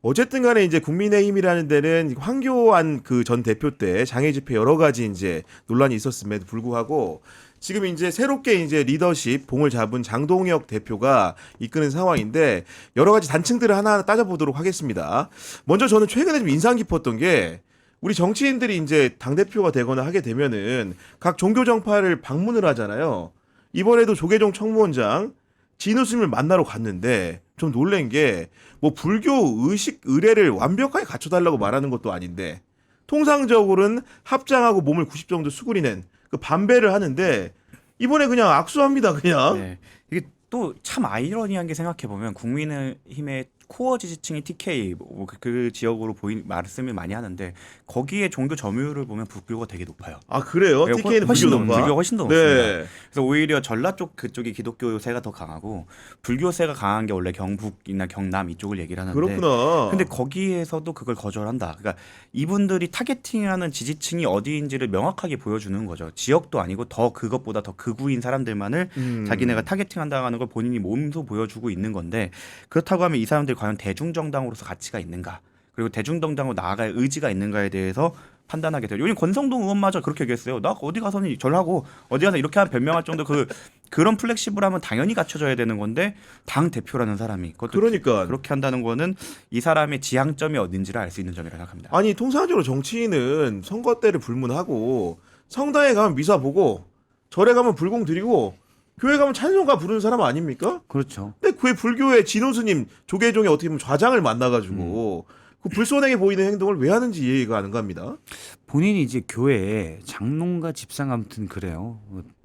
어쨌든 간에 이제 국민의힘이라는 데는 황교안 그 전 대표 때 장애 집회 여러 가지 이제 논란이 있었음에도 불구하고 지금 이제 새롭게 이제 리더십 봉을 잡은 장동혁 대표가 이끄는 상황인데 여러 가지 단층들을 하나하나 따져보도록 하겠습니다. 먼저 저는 최근에 좀 인상 깊었던 게 우리 정치인들이 이제 당대표가 되거나 하게 되면은 각 종교 정파를 방문을 하잖아요. 이번에도 조계종 청무원장 진우 스님을 만나러 갔는데 좀 놀란 게 뭐 불교 의식 의례를 완벽하게 갖춰달라고 말하는 것도 아닌데 통상적으로는 합장하고 몸을 90 정도 수그리는 그 반배를 하는데 이번에 그냥 악수합니다 그냥. 네. 이게 또 참 아이러니한 게 생각해 보면 국민의힘의 코어 지지층이 TK 그 지역으로 말씀을 많이 하는데 거기에 종교 점유율을 보면 불교가 되게 높아요. 아 그래요? 네, TK는 훨씬 불교 높아? 불교가 훨씬 더 높습니다. 네. 그래서 오히려 전라 쪽 그쪽이 기독교세가 더 강하고 불교세가 강한 게 원래 경북이나 경남 이쪽을 얘기를 하는데 그렇구나. 근데 거기에서도 그걸 거절한다. 그러니까 이분들이 타겟팅하는 지지층이 어디인지를 명확하게 보여주는 거죠. 지역도 아니고 더 그것보다 더 극우인 사람들만을 자기네가 타겟팅한다는 걸 본인이 몸소 보여주고 있는 건데 그렇다고 하면 이 사람들이 과연 대중정당으로서 가치가 있는가 그리고 대중정당으로 나아갈 의지가 있는가에 대해서 판단하게 돼요. 요즘 권성동 의원마저 그렇게 얘기했어요. 나 어디 가서는 절하고 어디 가서 이렇게 한 변명할 정도 그런 플렉시블함은 당연히 갖춰져야 되는 건데 당 대표라는 사람이 그것도 그러니까 그렇게 한다는 거는 이 사람의 지향점이 어딘지를 알 수 있는 점이라고 생각합니다. 아니 통상적으로 정치인은 선거 때를 불문하고 성당에 가면 미사 보고 절에 가면 불공 드리고 교회 가면 찬송가 부르는 사람 아닙니까? 그렇죠. 근데 그 불교의 진호 스님 조계종에 어떻게 보면 좌장을 만나가지고 그 불손하게 보이는 행동을 왜 하는지 이해가 안 갑니다. 본인이 이제 교회에 장롱과 집상 아무튼 그래요.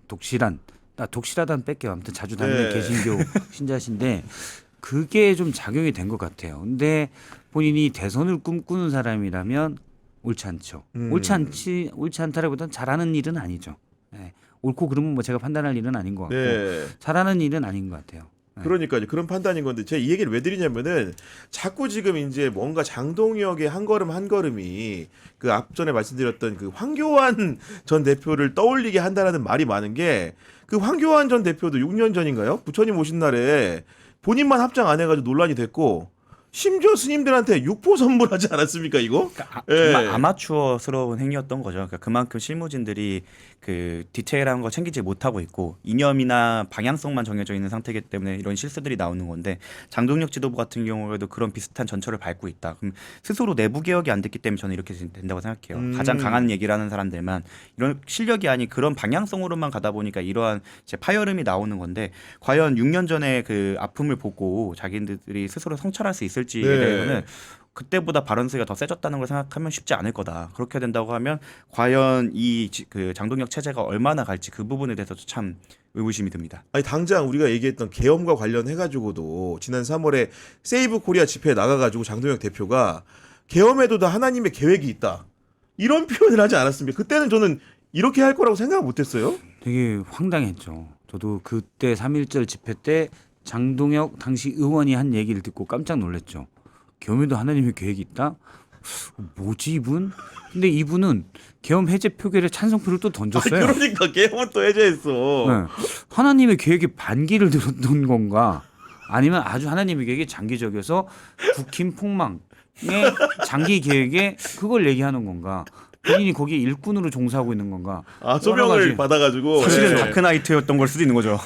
독실하다는 뺄게요. 아무튼 자주 다니는 네. 개신교 신자신데 그게 좀 작용이 된 것 같아요. 근데 본인이 대선을 꿈꾸는 사람이라면 옳지 않죠. 옳지 않다라기보다는 잘하는 일은 아니죠. 네. 옳고 그러면 뭐 제가 판단할 일은 아닌 것 같고 네. 잘하는 일은 아닌 것 같아요. 네. 그러니까요. 그런 판단인 건데 제가 이 얘기를 왜 드리냐면은 자꾸 지금 이제 뭔가 장동혁의 한 걸음 한 걸음이 그 앞전에 말씀드렸던 그 황교안 전 대표를 떠올리게 한다라는 말이 많은 게 그 황교안 전 대표도 6년 전인가요? 부처님 오신 날에 본인만 합장 안 해가지고 논란이 됐고 심지어 스님들한테 육포 선물하지 않았습니까 이거? 그러니까 예. 정말 아마추어스러운 행위였던 거죠. 그러니까 그만큼 실무진들이 그 디테일한 거 챙기지 못하고 있고 이념이나 방향성만 정해져 있는 상태이기 때문에 이런 실수들이 나오는 건데 장동혁 지도부 같은 경우에도 그런 비슷한 전철을 밟고 있다. 그럼 스스로 내부 개혁이 안 됐기 때문에 저는 이렇게 된다고 생각해요. 가장 강한 얘기를 하는 사람들만 이런 실력이 아닌 그런 방향성으로만 가다 보니까 이러한 이제 파열음이 나오는 건데 과연 6년 전에 그 아픔을 보고 자기들이 스스로 성찰할 수 있을지에 네. 대해서는 그때보다 발언 수위가 더 세졌다는 걸 생각하면 쉽지 않을 거다. 그렇게 된다고 하면 과연 그 장동혁 체제가 얼마나 갈지 그 부분에 대해서도 참 의구심이 듭니다. 아니 당장 우리가 얘기했던 계엄과 관련해 가지고도 지난 3월에 세이브 코리아 집회에 나가가지고 장동혁 대표가 계엄에도 다 하나님의 계획이 있다 이런 표현을 하지 않았습니까? 그때는 저는 이렇게 할 거라고 생각 못했어요. 되게 황당했죠. 저도 그때 3.1절 집회 때 장동혁 당시 의원이 한 얘기를 듣고 깜짝 놀랐죠. 계엄에도 하나님의 계획이 있다? 뭐지 이분? 근데 이분은 계엄 해제 표결에 찬성표를 또 던졌어요. 그러니까 계엄은 또 해제했어. 네. 하나님의 계획에 반기를 들었던 건가? 아니면 아주 하나님의 계획이 장기적이어서 국힘 폭망의 장기 계획에 그걸 얘기하는 건가? 본인이 거기에 일꾼으로 종사하고 있는 건가? 아 소명을 받아가지고. 사실은 네. 다크나이트였던 걸 수도 있는 거죠.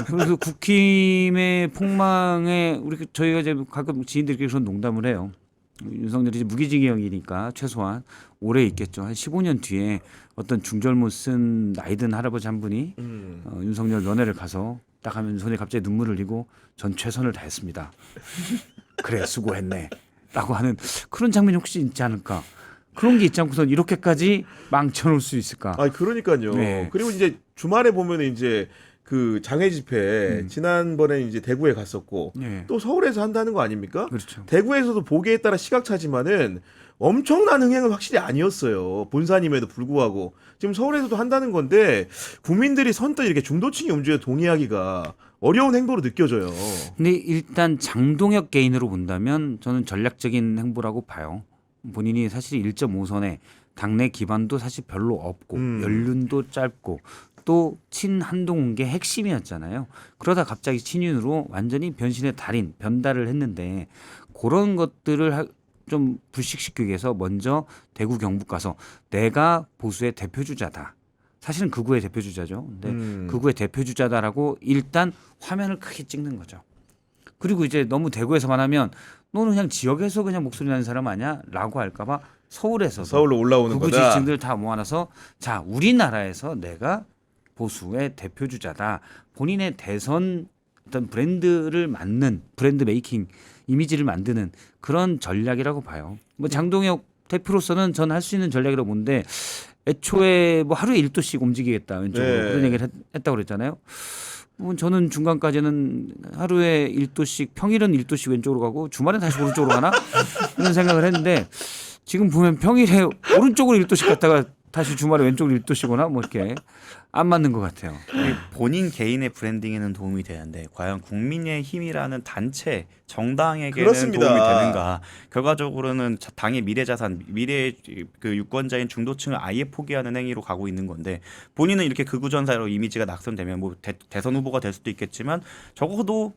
그래서 국힘의 폭망에 저희가 이제 가끔 지인들끼리 그런 농담을 해요. 윤석열이 이제 무기징역이니까 최소한 오래 있겠죠. 한 15년 뒤에 어떤 중절모 쓴 나이든 할아버지 한 분이 윤석열 면회를 가서 딱 하면 손에 갑자기 눈물을 흘리고 전 최선을 다했습니다. 그래 수고했네. 라고 하는 그런 장면이 혹시 있지 않을까. 그런 게 있지 않고선 이렇게까지 망쳐놓을 수 있을까. 아 그러니까요. 네. 그리고 이제 주말에 보면 이제 그 장애 집회 지난번에 이제 대구에 갔었고 네. 또 서울에서 한다는 거 아닙니까? 그렇죠. 대구에서도 보기에 따라 시각차지만은 엄청난 흥행은 확실히 아니었어요. 본사님에도 불구하고 지금 서울에서도 한다는 건데 국민들이 선뜻 이렇게 중도층의 음주에 동의하기가 어려운 행보로 느껴져요. 근데 일단 장동혁 개인으로 본다면 저는 전략적인 행보라고 봐요. 본인이 사실 1.5선에 당내 기반도 사실 별로 없고 연륜도 짧고 또 친한동훈계 핵심이었잖아요. 그러다 갑자기 친윤으로 완전히 변신의 달인 변달을 했는데 그런 것들을 좀 불식시키기 위해서 먼저 대구 경북 가서 내가 보수의 대표주자다. 사실은 극우의 대표주자죠. 근데 극우의 대표주자다라고 일단 화면을 크게 찍는 거죠. 그리고 이제 너무 대구에서만 하면 너는 그냥 지역에서 그냥 목소리 나는 사람 아니야? 라고 할까봐 서울로 올라오는 극우 거다. 지층들 다 모아놔서 자 우리나라에서 내가 보수의 대표주자다. 본인의 대선 어떤 브랜드를 만든 브랜드 메이킹 이미지를 만드는 그런 전략이라고 봐요. 뭐 장동혁 대표로서는 전 할 수 있는 전략이라고 보는데 애초에 뭐 하루에 1도씩 움직이겠다 왼쪽으로 네. 그런 얘기를 했다고 그랬잖아요. 저는 중간까지는 하루에 1도씩 평일은 1도씩 왼쪽으로 가고 주말엔 다시 오른쪽으로 가나 이런 생각을 했는데 지금 보면 평일에 오른쪽으로 1도씩 갔다가 다시 주말에 왼쪽으로 1도씩 오나 뭐 이렇게 안 맞는 것 같아요. 본인 개인의 브랜딩에는 도움이 되는데 과연 국민의힘이라는 단체 정당에게는 그렇습니다. 도움이 되는가? 결과적으로는 당의 미래자산, 미래의 그 유권자인 중도층을 아예 포기하는 행위로 가고 있는 건데 본인은 이렇게 극우전사로 이미지가 낙선되면 뭐 대선 후보가 될 수도 있겠지만 적어도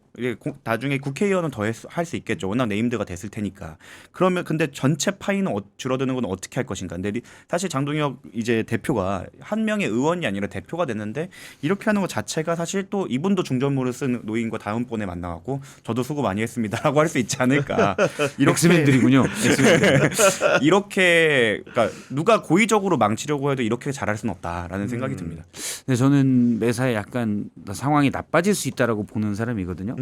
나중에 국회의원은 더 할 수 있겠죠. 워낙 네임드가 됐을 테니까. 그러면 근데 전체 파이는 줄어드는 건 어떻게 할 것인가? 근데 사실 장동혁 이제 대표가 한 명의 의원이 아니라 대표가 됐는데 이렇게 하는 것 자체가 사실 또 이분도 중전모를 쓴 노인과 다음번에 만나갖고 저도 수고 많이 했습니다라고 할 수 있지 않을까. 엑스맨들이군요. 엑스맨들. 이렇게 그러니까 누가 고의적으로 망치려고 해도 이렇게 잘할 수는 없다라는 생각이 듭니다. 근데 저는 매사에 약간 상황이 나빠질 수 있다라고 보는 사람이거든요.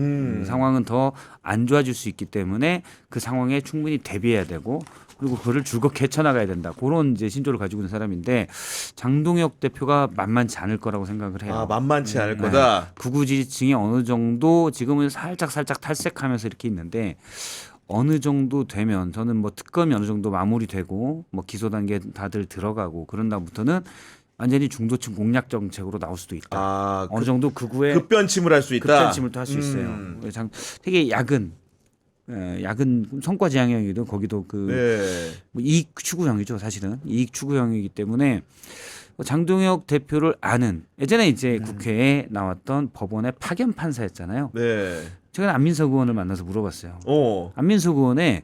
상황은 더 안 좋아질 수 있기 때문에 그 상황에 충분히 대비해야 되고 그리고 그거를 즐겁게 헤쳐나가야 된다. 그런 이제 신조를 가지고 있는 사람인데 장동혁 대표가 만만치 않을 거라고 생각을 해요. 아, 만만치 않을 거다. 극우 지지층이 어느 정도 지금은 살짝 탈색하면서 이렇게 있는데 어느 정도 되면 저는 뭐 특검이 어느 정도 마무리되고 뭐 기소 단계 다들 들어가고 그런 다음부터는 완전히 중도층 공략 정책으로 나올 수도 있다. 아, 어느 정도 극우의 급변침을 할 수 있다. 급전침을 또 할 수 있어요. 되게 야근 성과 지향형이도 거기도 그 네. 뭐 이익 추구형이죠. 사실은 이익 추구형이기 때문에 장동혁 대표를 아는 예전에 이제 국회에 나왔던 법원의 파견 판사였잖아요. 네. 제가 안민석 의원을 만나서 물어봤어요. 어. 안민석 의원의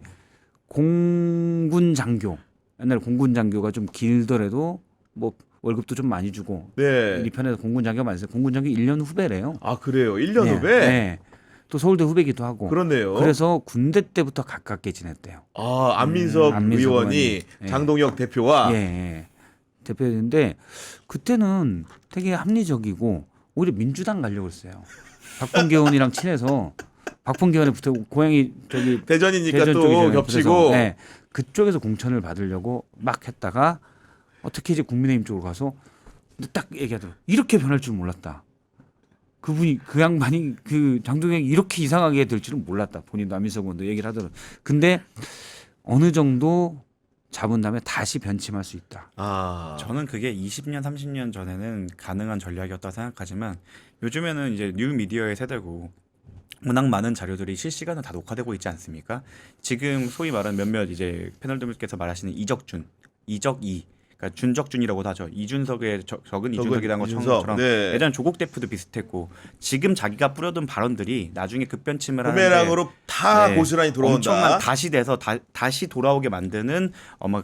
공군 장교 옛날 공군 장교가 좀 길더라도 뭐 월급도 좀 많이 주고 네. 이 편에서 공군 장교 많이 써요. 공군 장교 1년 후배래요. 아, 그래요. 1년 네, 후배? 네. 또 서울대 후배기도 하고. 그렇네요. 그래서 군대 때부터 가깝게 지냈대요. 아, 안민석 안민석 의원이 의원이. 예. 장동혁 대표와 예. 대표였는데 그때는 되게 합리적이고 오히려 민주당 가려고 했어요. 박범계 의원이랑 친해서 박범계 의원이 붙어 고향이 저기 대전이니까 대전 또 쪽이잖아요. 겹치고. 그래서, 네, 그쪽에서 공천을 받으려고 막 했다가 어떻게 이제 국민의힘 쪽으로 가서 딱 얘기하더라고요. 이렇게 변할 줄 몰랐다. 그분이 그 양반이 그 장동혁이 이렇게 이상하게 될 줄은 몰랐다. 본인도 안민석 의원도 얘기를 하더라고요. 근데 어느 정도 잡은 다음에 다시 변침할 수 있다. 아. 저는 그게 20년, 30년 전에는 가능한 전략이었다고 생각하지만 요즘에는 이제 뉴 미디어의 세대고 워낙 많은 자료들이 실시간으로 다 녹화되고 있지 않습니까? 지금 소위 말하는 몇몇 이제 패널들께서 말하시는 이적준, 이적이 그러니까 준적준이라고도 하죠. 이준석의 적은 이준석이라는 것처럼 네. 예전 조국 대표도 비슷했고 지금 자기가 뿌려둔 발언들이 나중에 급변침을 하는데 부메랑으로 다 네, 고스란히 돌아온다. 엄청난 다시 돼서 다시 돌아오게 만드는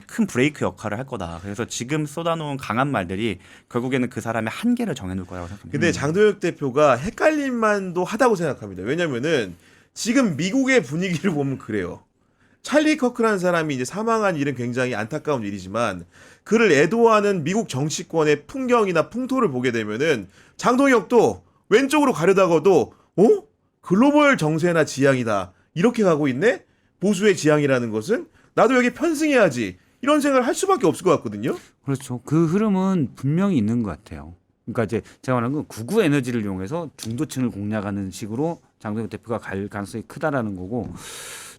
큰 브레이크 역할을 할 거다. 그래서 지금 쏟아놓은 강한 말들이 결국에는 그 사람의 한계를 정해놓을 거라고 생각합니다. 근데 장동혁 대표가 헷갈릴만도 하다고 생각합니다. 왜냐면은 지금 미국의 분위기를 보면 그래요. 찰리 커크라는 사람이 이제 사망한 일은 굉장히 안타까운 일이지만 그를 애도하는 미국 정치권의 풍경이나 풍토를 보게 되면은 장동혁도 왼쪽으로 가려다가도 글로벌 정세나 지향이다. 이렇게 가고 있네? 보수의 지향이라는 것은 나도 여기 편승해야지. 이런 생각을 할 수밖에 없을 것 같거든요. 그렇죠. 그 흐름은 분명히 있는 것 같아요. 그러니까 이제 제가 말하는 건 극우 에너지를 이용해서 중도층을 공략하는 식으로 장동혁 대표가 갈 가능성이 크다라는 거고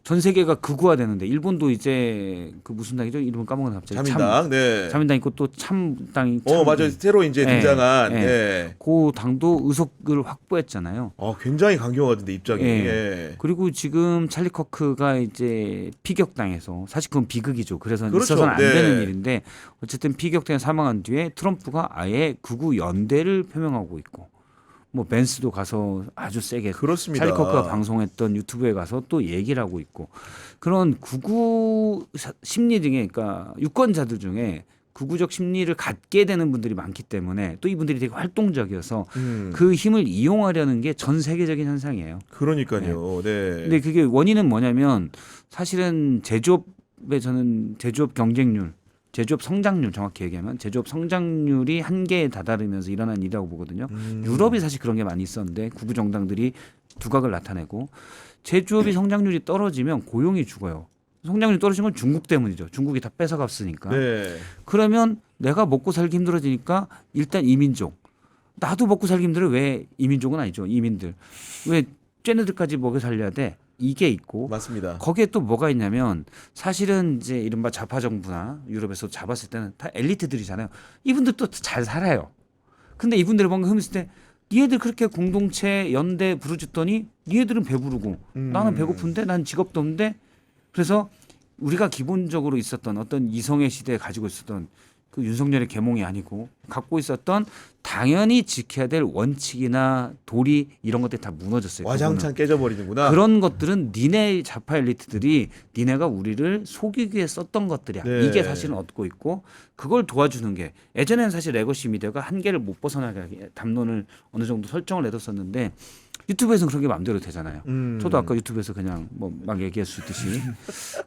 전 세계가 극우화되는데 일본도 이제 그 무슨 당이죠? 이름은 까먹었나 갑자기. 자민당. 네. 자민당 있고 또 참당이. 맞아요. 새로 이제 네, 등장한. 네. 네. 그 당도 의석을 확보했잖아요. 굉장히 강경하던데 입장이. 예. 예. 그리고 지금 찰리 커크가 이제 피격당해서 사실 그건 비극이죠. 그래서 그렇죠. 있어서는 안 네. 되는 일인데 어쨌든 피격당해 사망한 뒤에 트럼프가 아예 극우 연대를 표명하고 있고 뭐 벤스도 가서 아주 세게 그렇습니다. 찰리 커크가 방송했던 유튜브에 가서 또 얘기를 하고 있고 그런 극우 심리 등의 그러니까 유권자들 중에 극우적 심리를 갖게 되는 분들이 많기 때문에 또 이분들이 되게 활동적이어서 그 힘을 이용하려는 게 전 세계적인 현상이에요. 그러니까요. 네. 근데 그게 원인은 뭐냐면 사실은 저는 제조업 경쟁률, 제조업 성장률 정확히 얘기하면 제조업 성장률이 한계에 다다르면서 일어난 일이라고 보거든요. 유럽이 사실 그런 게 많이 있었는데 극우 정당들이 두각을 나타내고 제조업이 성장률이 떨어지면 고용이 죽어요. 성장률이 떨어진 건 중국 때문이죠. 중국이 다 뺏어갔으니까. 네. 그러면 내가 먹고 살기 힘들어지니까 일단 이민족. 나도 먹고 살기 힘들어. 왜 이민족은 아니죠. 이민들. 왜 쟤네들까지 먹여 살려야 돼? 이게 있고 맞습니다. 거기에 또 뭐가 있냐면 사실은 이제 이른바 좌파 정부나 유럽에서 잡았을 때는 다 엘리트들이잖아요. 이분들도 잘 살아요. 근데 이분들이 뭔가 흠했을 때 니네들 그렇게 공동체 연대 부르짖더니 니네들은 배부르고 나는 배고픈데 난 직업도 없는데 그래서 우리가 기본적으로 있었던 어떤 이성의 시대에 가지고 있었던 그 윤석열의 계몽이 아니고 갖고 있었던 당연히 지켜야 될 원칙이나 도리 이런 것들이 다 무너졌어요. 와장창 깨져버리는구나. 그런 것들은 니네 좌파 엘리트들이 니네가 우리를 속이기 위해 썼던 것들이야. 네. 이게 사실은 얻고 있고 그걸 도와주는 게 예전에는 사실 레거시 미디어가 한계를 못 벗어나게 담론을 어느 정도 설정을 내뒀었는데 유튜브에서는 그런 게 마음대로 되잖아요. 저도 아까 유튜브에서 그냥 뭐 막 얘기할 수 있듯이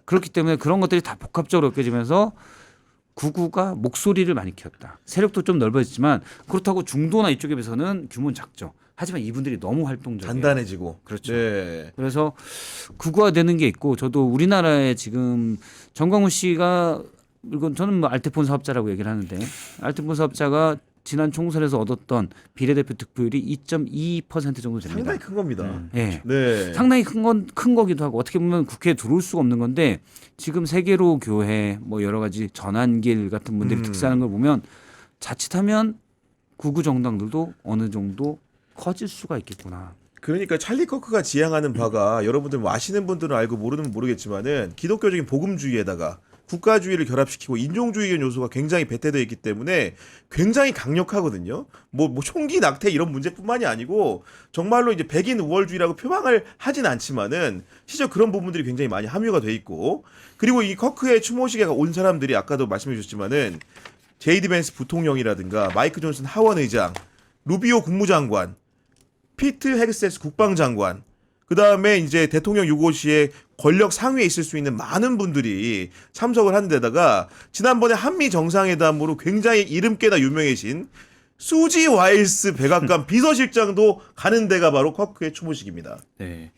그렇기 때문에 그런 것들이 다 복합적으로 엮여지면서 구구가 목소리를 많이 키웠다. 세력도 좀 넓어졌지만 그렇다고 중도나 이쪽에 비해서는 규모는 작죠. 하지만 이분들이 너무 활동적이에요. 단단해지고. 그렇죠. 네. 그래서 구구화되는 게 있고 저도 우리나라에 지금 정광훈 씨가 이건 저는 뭐 알테폰 사업자라고 얘기를 하는데 알테폰 사업자가 지난 총선에서 얻었던 비례대표 득표율이 2.2% 정도 됩니다. 상당히 큰 겁니다. 예. 네. 상당히 큰 거기도 하고 어떻게 보면 국회에 들어올 수가 없는 건데 지금 세계로 교회 뭐 여러 가지 전환길 같은 분들이 특사하는 걸 보면 자칫하면 구구 정당들도 어느 정도 커질 수가 있겠구나. 그러니까 찰리 커크가 지향하는 바가 여러분들 뭐 아시는 분들은 알고 모르는 분은 모르겠지만은 기독교적인 복음주의에다가 국가주의를 결합시키고 인종주의 요소가 굉장히 배태되어 있기 때문에 굉장히 강력하거든요. 뭐 총기 낙태 이런 문제뿐만이 아니고 정말로 이제 백인 우월주의라고 표방을 하진 않지만은 실제 그런 부분들이 굉장히 많이 함유가 돼 있고 그리고 이 커크의 추모식에 온 사람들이 아까도 말씀해 주셨지만은 제이디 벤스 부통령이라든가 마이크 존슨 하원 의장, 루비오 국무장관, 피트 헤그세스 국방장관 그 다음에 이제 대통령 유고시에 권력 상위에 있을 수 있는 많은 분들이 참석을 한 데다가 지난번에 한미 정상회담으로 굉장히 이름께나 유명해진 수지 와일스 백악관 비서실장도 가는 데가 바로 커크의 추모식입니다. 네.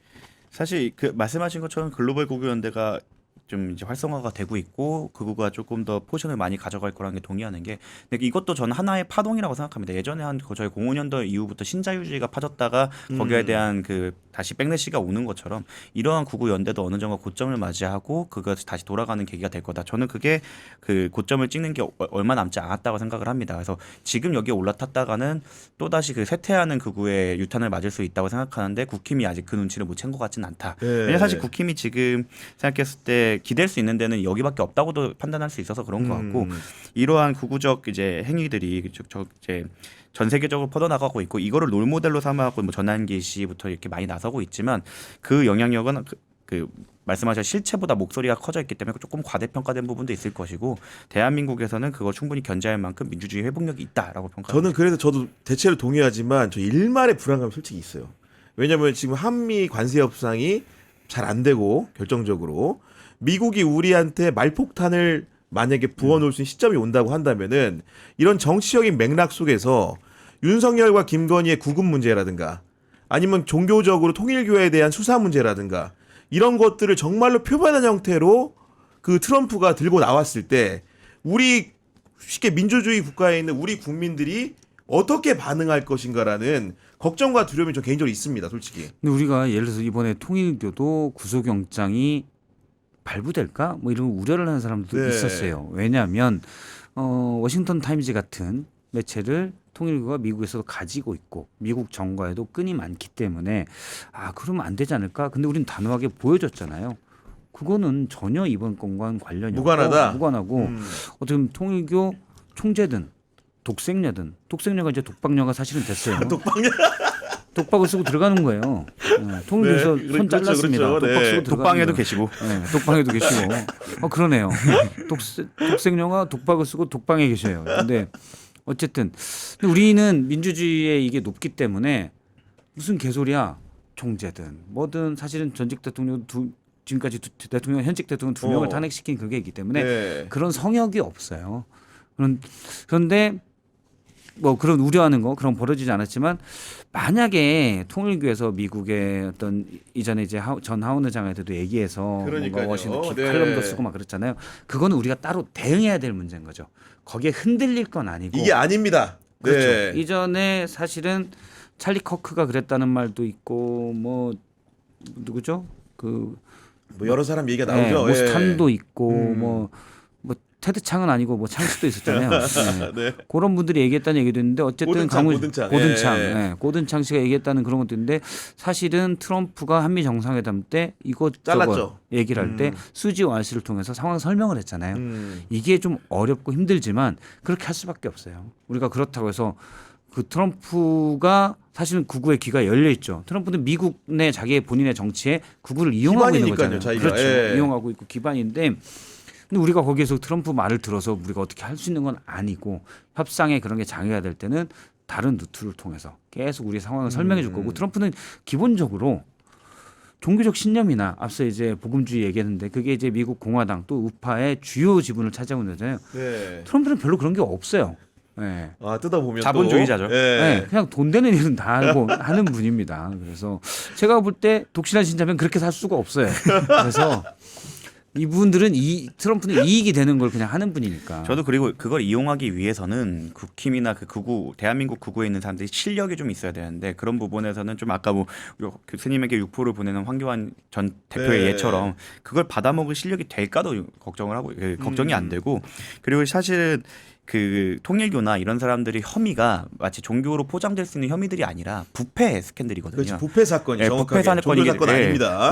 사실 그 말씀하신 것처럼 글로벌 구교연대가 좀 이제 활성화가 되고 있고 극우가 조금 더 포션을 많이 가져갈 거라는 게 동의하는 게 근데 이것도 저는 하나의 파동이라고 생각합니다. 예전에 한 저희 05년도 이후부터 신자유주의가 파졌다가 거기에 대한 그 다시 백래시가 오는 것처럼 이러한 극우 연대도 어느 정도 고점을 맞이하고 그것이 다시 돌아가는 계기가 될 거다. 저는 그게 그 고점을 찍는 게 얼마 남지 않았다고 생각을 합니다. 그래서 지금 여기에 올라탔다가는 또 다시 그 쇠퇴하는 극우의 유탄을 맞을 수 있다고 생각하는데 국힘이 아직 그 눈치를 못 챈 것 같지는 않다. 네. 왜냐면 사실 국힘이 지금 생각했을 때 기댈 수 있는 데는 여기밖에 없다고도 판단할 수 있어서 그런 것 같고 이러한 극우적 이제 행위들이 이제 전 세계적으로 퍼져나가고 있고 이거를 롤 모델로 삼아갖고 뭐 전환기 씨부터 이렇게 많이 나서고 있지만 그 영향력은 그 말씀하신 실체보다 목소리가 커져 있기 때문에 조금 과대평가된 부분도 있을 것이고 대한민국에서는 그걸 충분히 견제할 만큼 민주주의 회복력이 있다라고 평가합니다. 저는 그래서 저도 대체로 동의하지만 저 일말의 불안감이 솔직히 있어요. 왜냐하면 지금 한미 관세 협상이 잘 안 되고 결정적으로 미국이 우리한테 말폭탄을 만약에 부어놓을 수 있는 시점이 온다고 한다면은 이런 정치적인 맥락 속에서 윤석열과 김건희의 구금 문제라든가 아니면 종교적으로 통일교회에 대한 수사 문제라든가 이런 것들을 정말로 표현한 형태로 그 트럼프가 들고 나왔을 때 우리 쉽게 민주주의 국가에 있는 우리 국민들이 어떻게 반응할 것인가라는 걱정과 두려움이 좀 개인적으로 있습니다, 솔직히. 근데 우리가 예를 들어서 이번에 통일교도 구속영장이 발부될까? 뭐 이런 우려를 하는 사람들도 네. 있었어요. 왜냐하면 워싱턴 타임즈 같은 매체를 통일교가 미국에서도 가지고 있고 미국 정가에도 끈이 많기 때문에 그러면 안 되지 않을까? 근데 우리는 단호하게 보여줬잖아요. 그거는 전혀 이번 건과는 관련이 무관하다? 없고 무관하고 어떻게 보면 통일교 총재든 독생녀가 이제 독박녀가 사실은 됐어요. 독박을 쓰고 들어가는 거예요. 통일교에서 네, 손 그렇죠, 잘랐습니다. 그렇죠. 독박 네. 쓰고 들어가는 독방에도 거예요. 계시고. 네, 독방에도 계시고. 그러네요. 독생녀가 독박을 쓰고 독방에 계셔요. 근데 어쨌든 근데 우리는 민주주의에 이게 높기 때문에 무슨 개소리야. 총재든 뭐든 사실은 전직 대통령 지금까지 대통령 현직 대통령 2명을 탄핵시킨 그게 있기 때문에 네. 그런 성역이 없어요. 그런데 뭐 그런 우려하는 거 그런 벌어지지 않았지만 만약에 통일교에서 미국의 어떤 이전에 이제 전 하원 의장한테도 얘기해서 뭔가 그러니까요. 워싱턴 네. 칼럼도 쓰고 막 그랬잖아요. 그거는 우리가 따로 대응해야 될 문제인 거죠. 거기에 흔들릴 건 아니고 이게 아닙니다. 그렇죠. 네. 이전에 사실은 찰리 커크가 그랬다는 말도 있고 뭐 누구죠? 그 뭐 여러 사람 얘기가 나오죠. 예. 모스탄도 있고 뭐 테드 창은 아니고 뭐 창씨도 있었잖아요. 네. 네. 그런 분들이 얘기했다는 얘기도 있는데 어쨌든 고든창. 예. 고든창 씨가 얘기했다는 그런 것도 있는데 사실은 트럼프가 한미 정상회담 때 이것저것 잘랐죠. 얘기를 할 때 수지 와이스를 통해서 상황 설명을 했잖아요. 음. 이게 좀 어렵고 힘들지만 그렇게 할 수밖에 없어요. 우리가 그렇다고 해서 그 트럼프가 사실은 구구의 귀가 열려 있죠. 트럼프는 미국 내 자기의 본인의 정치에 구구를 이용하고 있는 기반이니까요, 거잖아요. 자기가. 그렇죠. 예. 이용하고 있고 기반인데 근데 우리가 거기에서 트럼프 말을 들어서 우리가 어떻게 할 수 있는 건 아니고 협상에 그런 게 장애가 될 때는 다른 루트를 통해서 계속 우리 상황을 설명해 줄 거고 트럼프는 기본적으로 종교적 신념이나 앞서 이제 복음주의 얘기했는데 그게 이제 미국 공화당 또 우파의 주요 지분을 차지하고 있잖아요. 네. 트럼프는 별로 그런 게 없어요. 네. 뜯어보면 자본주의자죠. 또. 예. 네, 그냥 돈 되는 일은 다 하고 하는 분입니다. 그래서 제가 볼 때 독실한 신자면 그렇게 살 수가 없어요. 그래서 이분들은 트럼프는 이익이 되는 걸 그냥 하는 분이니까. 저도 그리고 그걸 이용하기 위해서는 국힘이나 그 극우 대한민국 극우에 있는 사람들이 실력이 좀 있어야 되는데 그런 부분에서는 좀 아까 뭐 교수님에게 육포를 보내는 황교안 전 대표의 네. 예처럼 그걸 받아먹을 실력이 될까도 걱정을 하고 걱정이 안 되고 그리고 사실은 그 통일교나 이런 사람들이 혐의가 마치 종교로 포장될 수 있는 혐의들이 아니라 부패 스캔들이거든요. 그렇죠. 부패 사건이 예, 정확하게 부패 사건이 종교 사건 아닙니다.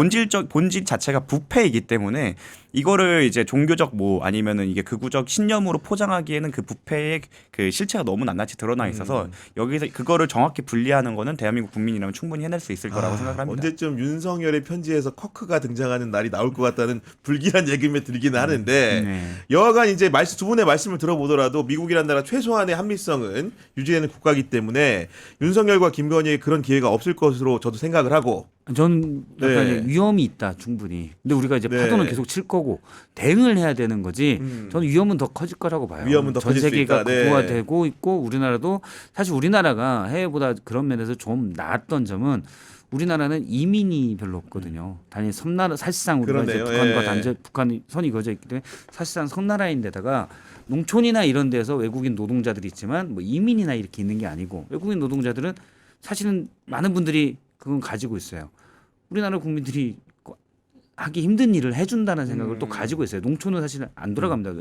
본질 자체가 부패이기 때문에 이거를 이제 종교적 뭐 아니면은 이게 극우적 신념으로 포장하기에는 그 부패의 그 실체가 너무 낱낱이 드러나 있어서 여기서 그거를 정확히 분리하는 거는 대한민국 국민이라면 충분히 해낼 수 있을 거라고 생각합니다. 언제쯤 윤석열의 편지에서 커크가 등장하는 날이 나올 것 같다는 불길한 얘기가 들기는 하는데 네. 여하간 이제 두 분의 말씀을 들어보더라도 미국이라는 나라 최소한의 합리성은 유지되는 국가이기 때문에 윤석열과 김건희의 그런 기회가 없을 것으로 저도 생각을 하고 전 약간 네. 위험이 있다 충분히. 근데 우리가 이제 네. 파도는 계속 칠 거고 대응을 해야 되는 거지. 저는 위험은 더 커질 거라고 봐요. 위험은 더 전 커질 수 세계가 있다. 네. 극우화되고 있고 우리나라도 사실 우리나라가 해외보다 그런 면에서 좀 나았던 점은 우리나라는 이민이 별로 없거든요. 단일 섬나라 사실상 우리가 이제 그러네요. 북한과 예. 북한 선이 그어져 있기 때문에 사실상 섬나라인데다가 농촌이나 이런 데서 외국인 노동자들이 있지만 뭐 이민이나 이렇게 있는 게 아니고 외국인 노동자들은 사실은 많은 분들이 그건 가지고 있어요. 우리나라 국민들이 하기 힘든 일을 해준다는 생각을 또 가지고 있어요. 농촌은 사실 안 돌아갑니다.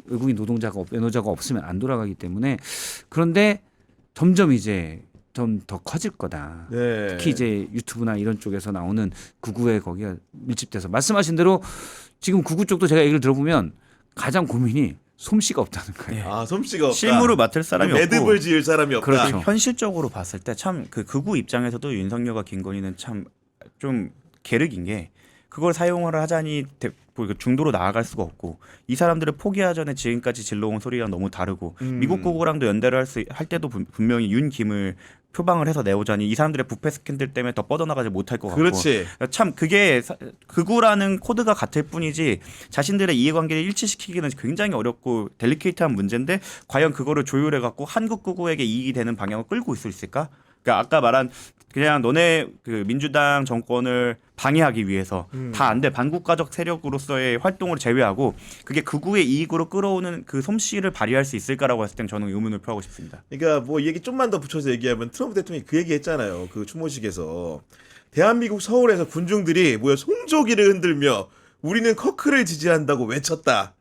외국인 노동자가 외노자가 없으면 안 돌아가기 때문에 그런데 점점 이제 좀 더 커질 거다. 네. 특히 이제 유튜브나 이런 쪽에서 나오는 극우에 거기가 밀집돼서 말씀하신 대로 지금 극우 쪽도 제가 얘기를 들어보면 가장 고민이 솜씨가 없다는 거예요. 솜씨가 없다. 실무로 맡을 사람이 없고 매듭을 지을 사람이 없다. 그렇죠. 현실적으로 봤을 때 참 그 극우 입장에서도 윤석열과 김건희는 참 좀 계륵인 게 그걸 사용을 하자니 중도로 나아갈 수가 없고 이 사람들을 포기하기 전에 지금까지 질러온 소리랑 너무 다르고 미국 극우랑도 연대를 할 때도 분명히 윤 김을 표방을 해서 내오자니 이 사람들의 부패 스캔들 때문에 더 뻗어나가지 못할 것 같고 그렇지. 참 그게 극우라는 코드가 같을 뿐이지 자신들의 이해관계를 일치시키기는 굉장히 어렵고 델리케이트한 문제인데 과연 그거를 조율해 갖고 한국 극우에게 이익이 되는 방향을 끌고 있을 수 있을까? 그러니까 아까 말한 그냥 너네 그 민주당 정권을 방해하기 위해서 다 안 돼 반국가적 세력으로서의 활동을 제외하고 그게 극우의 이익으로 끌어오는 그 솜씨를 발휘할 수 있을까라고 했을 땐 저는 의문을 표하고 싶습니다. 그러니까 뭐 이 얘기 좀만 더 붙여서 얘기하면 트럼프 대통령이 그 얘기했잖아요. 그 추모식에서 대한민국 서울에서 군중들이 모여 송조기를 흔들며 우리는 커크를 지지한다고 외쳤다.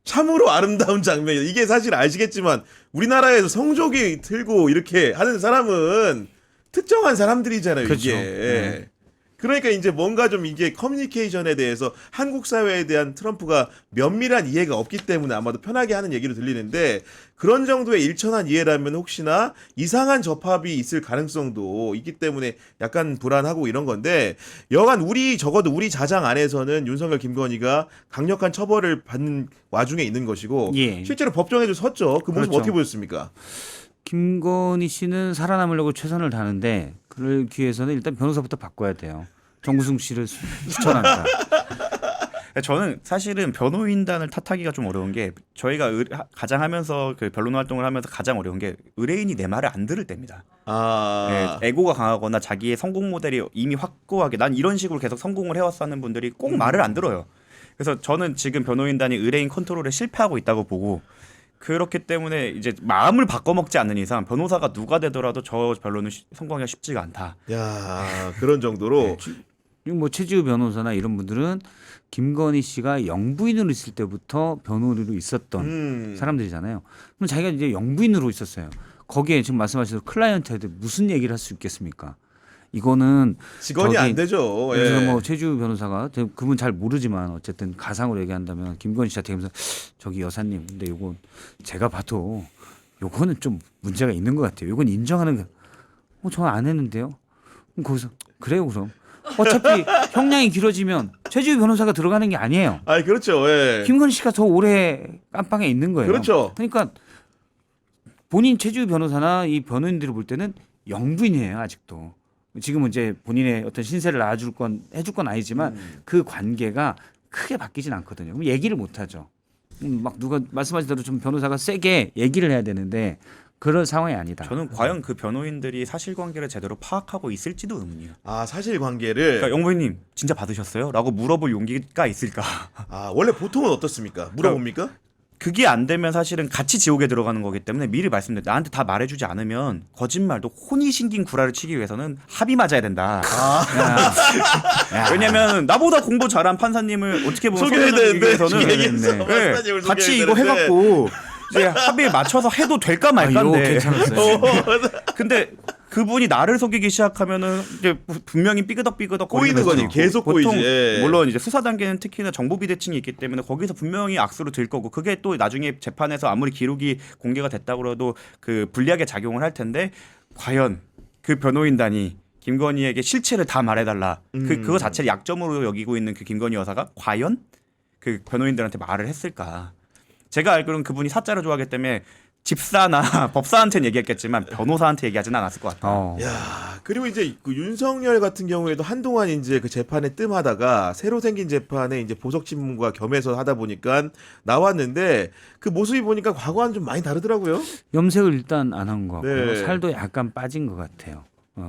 참으로 아름다운 장면이다. 이게 사실 아시겠지만 우리나라에서 성조기 들고 이렇게 하는 사람은 특정한 사람들이잖아요. 그렇죠. 이게. 네. 그러니까 이제 뭔가 좀 이게 커뮤니케이션에 대해서 한국 사회에 대한 트럼프가 면밀한 이해가 없기 때문에 아마도 편하게 하는 얘기로 들리는데 그런 정도의 일천한 이해라면 혹시나 이상한 접합이 있을 가능성도 있기 때문에 약간 불안하고 이런 건데 여간 적어도 우리 자장 안에서는 윤석열 김건희가 강력한 처벌을 받는 와중에 있는 것이고 예. 실제로 법정에도 섰죠. 그 모습 그렇죠. 어떻게 보였습니까? 김건희 씨는 살아남으려고 최선을 다하는데 그러기 위해서는 일단 변호사부터 바꿔야 돼요. 정구승 씨를 추천한다. 저는 사실은 변호인단을 탓하기가 좀 어려운 게 저희가 가장 하면서 그 변론 활동을 하면서 가장 어려운 게 의뢰인이 내 말을 안 들을 때입니다. 네, 에고가 강하거나 자기의 성공 모델이 이미 확고하게 난 이런 식으로 계속 성공을 해왔어 하는 분들이 꼭 말을 안 들어요. 그래서 저는 지금 변호인단이 의뢰인 컨트롤에 실패하고 있다고 보고 그렇기 때문에 이제 마음을 바꿔먹지 않는 이상 변호사가 누가 되더라도 저 변론은 성공하기가 쉽지가 않다. 야, 그런 정도로 뭐 최지우 변호사나 이런 분들은 김건희 씨가 영부인으로 있을 때부터 변호인으로 있었던 사람들이잖아요. 그럼 자기가 이제 영부인으로 있었어요. 거기에 지금 말씀하신 대로 클라이언트한테 무슨 얘기를 할 수 있겠습니까? 이거는 직원이 안 되죠. 그래서 예. 뭐 최지우 변호사가 그분 잘 모르지만 어쨌든 가상으로 얘기한다면 김건희 씨한테 그러면서 저기 여사님 근데 요거 제가 봐도 요거는 좀 문제가 있는 것 같아요. 요건 인정하는 거. 저 안 했는데요. 그럼 거기서 그래요 그럼. 어차피 형량이 길어지면 최지우 변호사가 들어가는 게 아니에요. 아, 그렇죠. 예. 김건희 씨가 더 오래 깜빵에 있는 거예요. 그렇죠. 그러니까 본인 최지우 변호사나 이 변호인들이 볼 때는 영부인이에요 아직도. 지금은 이제 본인의 어떤 신세를 낳아줄 건 해줄 건 아니지만 그 관계가 크게 바뀌진 않거든요. 그럼 얘기를 못 하죠. 막 누가 말씀하신 대로 좀 변호사가 세게 얘기를 해야 되는데 그런 상황이 아니다. 저는 과연 그 변호인들이 사실관계를 제대로 파악하고 있을지도 의문이에요. 아, 사실관계를 그러니까 영부인님 진짜 받으셨어요? 라고 물어볼 용기가 있을까? 아, 원래 보통은 어떻습니까? 물어봅니까? 그게 안 되면 사실은 같이 지옥에 들어가는 거기 때문에 미리 말씀드려 나한테 다 말해주지 않으면 거짓말도 혼이신긴 구라를 치기 위해서는 합의 맞아야 된다. 왜냐면 나보다 공부 잘한 판사님을 어떻게 보면 소개해야 소개해드리기 되는데 위해서는 얘기했어. 네, 판사님을 같이 소개해야 이거 되는데. 해갖고 이제 합의에 맞춰서 해도 될까 이거 말까인데. 괜찮았어요. 근데 그분이 나를 속이기 시작하면은 이제 분명히 삐그덕삐그덕 꼬이는 거지. 계속 보통 꼬이지. 예. 물론 이제 수사 단계는 특히나 정보 비대칭이 있기 때문에 거기서 분명히 악수로 들 거고 그게 또 나중에 재판에서 아무리 기록이 공개가 됐다고 해도 그 불리하게 작용을 할 텐데 과연 그 변호인단이 김건희에게 실체를 다 말해달라 그거 자체를 약점으로 여기고 있는 그 김건희 여사가 과연 그 변호인들한테 말을 했을까? 제가 알기로는 그분이 사자를 좋아하기 때문에 집사나 법사한테는 얘기했겠지만 변호사한테 얘기하지는 않았을 것 같아요. 야, 그리고 이제 그 윤석열 같은 경우에도 한동안 이제 그 재판에 뜸하다가 새로 생긴 재판에 이제 보석 신문과 겸해서 하다 보니까 나왔는데 그 모습이 보니까 과거와는 좀 많이 다르더라고요. 염색을 일단 안 한 거 같고요. 네. 살도 약간 빠진 것 같아요.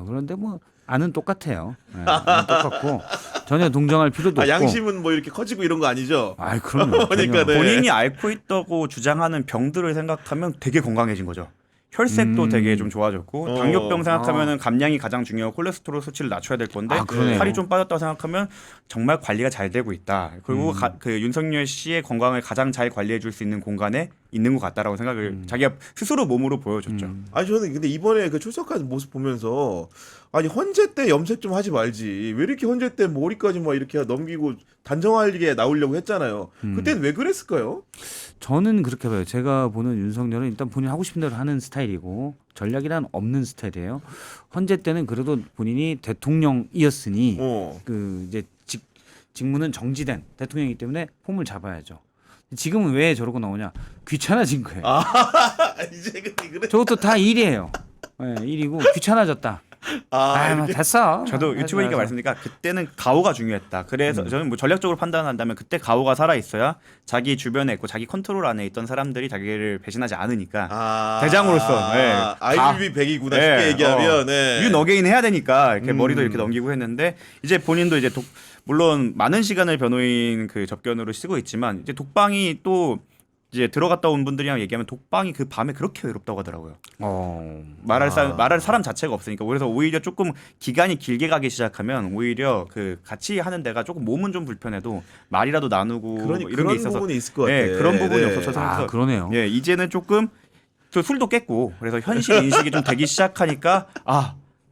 그런데 뭐 안은 똑같아요. 네, 안은 똑같고 전혀 동정할 필요도 아, 없고. 양심은 뭐 이렇게 커지고 이런 거 아니죠? 아이 그럼요. 그러니까 전혀. 네. 본인이 앓고 있다고 주장하는 병들을 생각하면 되게 건강해진 거죠. 혈색도 되게 좀 좋아졌고 당뇨병 생각하면은 감량이 가장 중요하고 콜레스테롤 수치를 낮춰야 될 건데 아, 그러네요. 살이 좀 빠졌다고 생각하면 정말 관리가 잘 되고 있다. 그리고 그 윤석열 씨의 건강을 가장 잘 관리해 줄 수 있는 공간에 있는 것 같다라고 생각을 자기가 스스로 몸으로 보여줬죠. 아니 저는 근데 이번에 그 출석한 모습 보면서 아니 헌재 때 염색 좀 하지 말지 왜 이렇게 헌재 때 머리까지 막 이렇게 넘기고 단정하게 나오려고 했잖아요. 그때는 왜 그랬을까요? 저는 그렇게 봐요. 제가 보는 윤석열은 일단 본인 하고 싶은 대로 하는 스타일이고 전략이란 없는 스타일이에요. 헌재 때는 그래도 본인이 대통령이었으니 그 이제 직무는 정지된 대통령이기 때문에 폼을 잡아야죠. 지금은 왜 저러고 나오냐? 귀찮아진 거예요. 이제 그래. 저것도 다 일이에요. 네, 일이고 귀찮아졌다. 뭐 됐어. 저도 유튜브 얘기가 말씀드리니까 그때는 가오가 중요했다. 그래서 저는 뭐 전략적으로 판단한다면 그때 가오가 살아 있어야 자기 주변에 있고 자기 컨트롤 안에 있던 사람들이 자기를 배신하지 않으니까 대장으로서 IBB 100이구나 쉽게 얘기하면 윤 어게인 해야 되니까 이렇게 머리도 이렇게 넘기고 했는데 이제 본인도 이제 물론 많은 시간을 변호인 그 접견으로 쓰고 있지만 이제 독방이 또 이제 들어갔다 온 분들이랑 얘기하면 독방이 그 밤에 그렇게 외롭다고 하더라고요. 말할 사람 자체가 없으니까. 그래서 오히려 조금 기간이 길게 가기 시작하면 오히려 그 같이 하는 데가 조금 몸은 좀 불편해도 말이라도 나누고 뭐 이런 그런 게 있어서 부분이 있을 것 같아요. 그런 부분이 없어서 그러네요. 예, 이제는 조금 저 술도 깼고 그래서 현실 인식이 좀 되기 시작하니까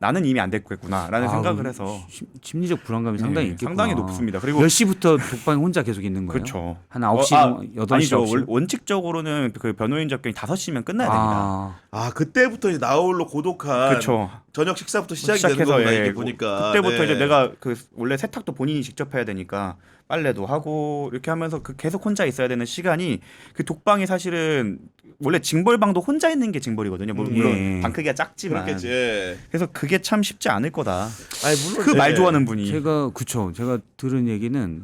나는 이미 안 됐겠구나라는 생각을 해서 심리적 불안감이 상당히 있겠구나. 상당히 높습니다. 그리고 몇 시부터 독방에 혼자 계속 있는 거예요? 그렇죠. 한 9시, 8시, 아니죠. 9시? 원칙적으로는 그 변호인 접견이 5시면 끝나야 됩니다. 그때부터 이제 나홀로 고독한 그렇죠. 저녁 식사부터 시작이 되는 거구나 이게 보니까. 그때부터 이제 내가 그 원래 세탁도 본인이 직접 해야 되니까 빨래도 하고 이렇게 하면서 그 계속 혼자 있어야 되는 시간이 그 독방이 사실은 원래 징벌방도 혼자 있는 게 징벌이거든요. 물론 방 크기가 작지만. 그렇겠지. 그래서 그게 참 쉽지 않을 거다. 물론 그 말 좋아하는 분이. 제가 들은 얘기는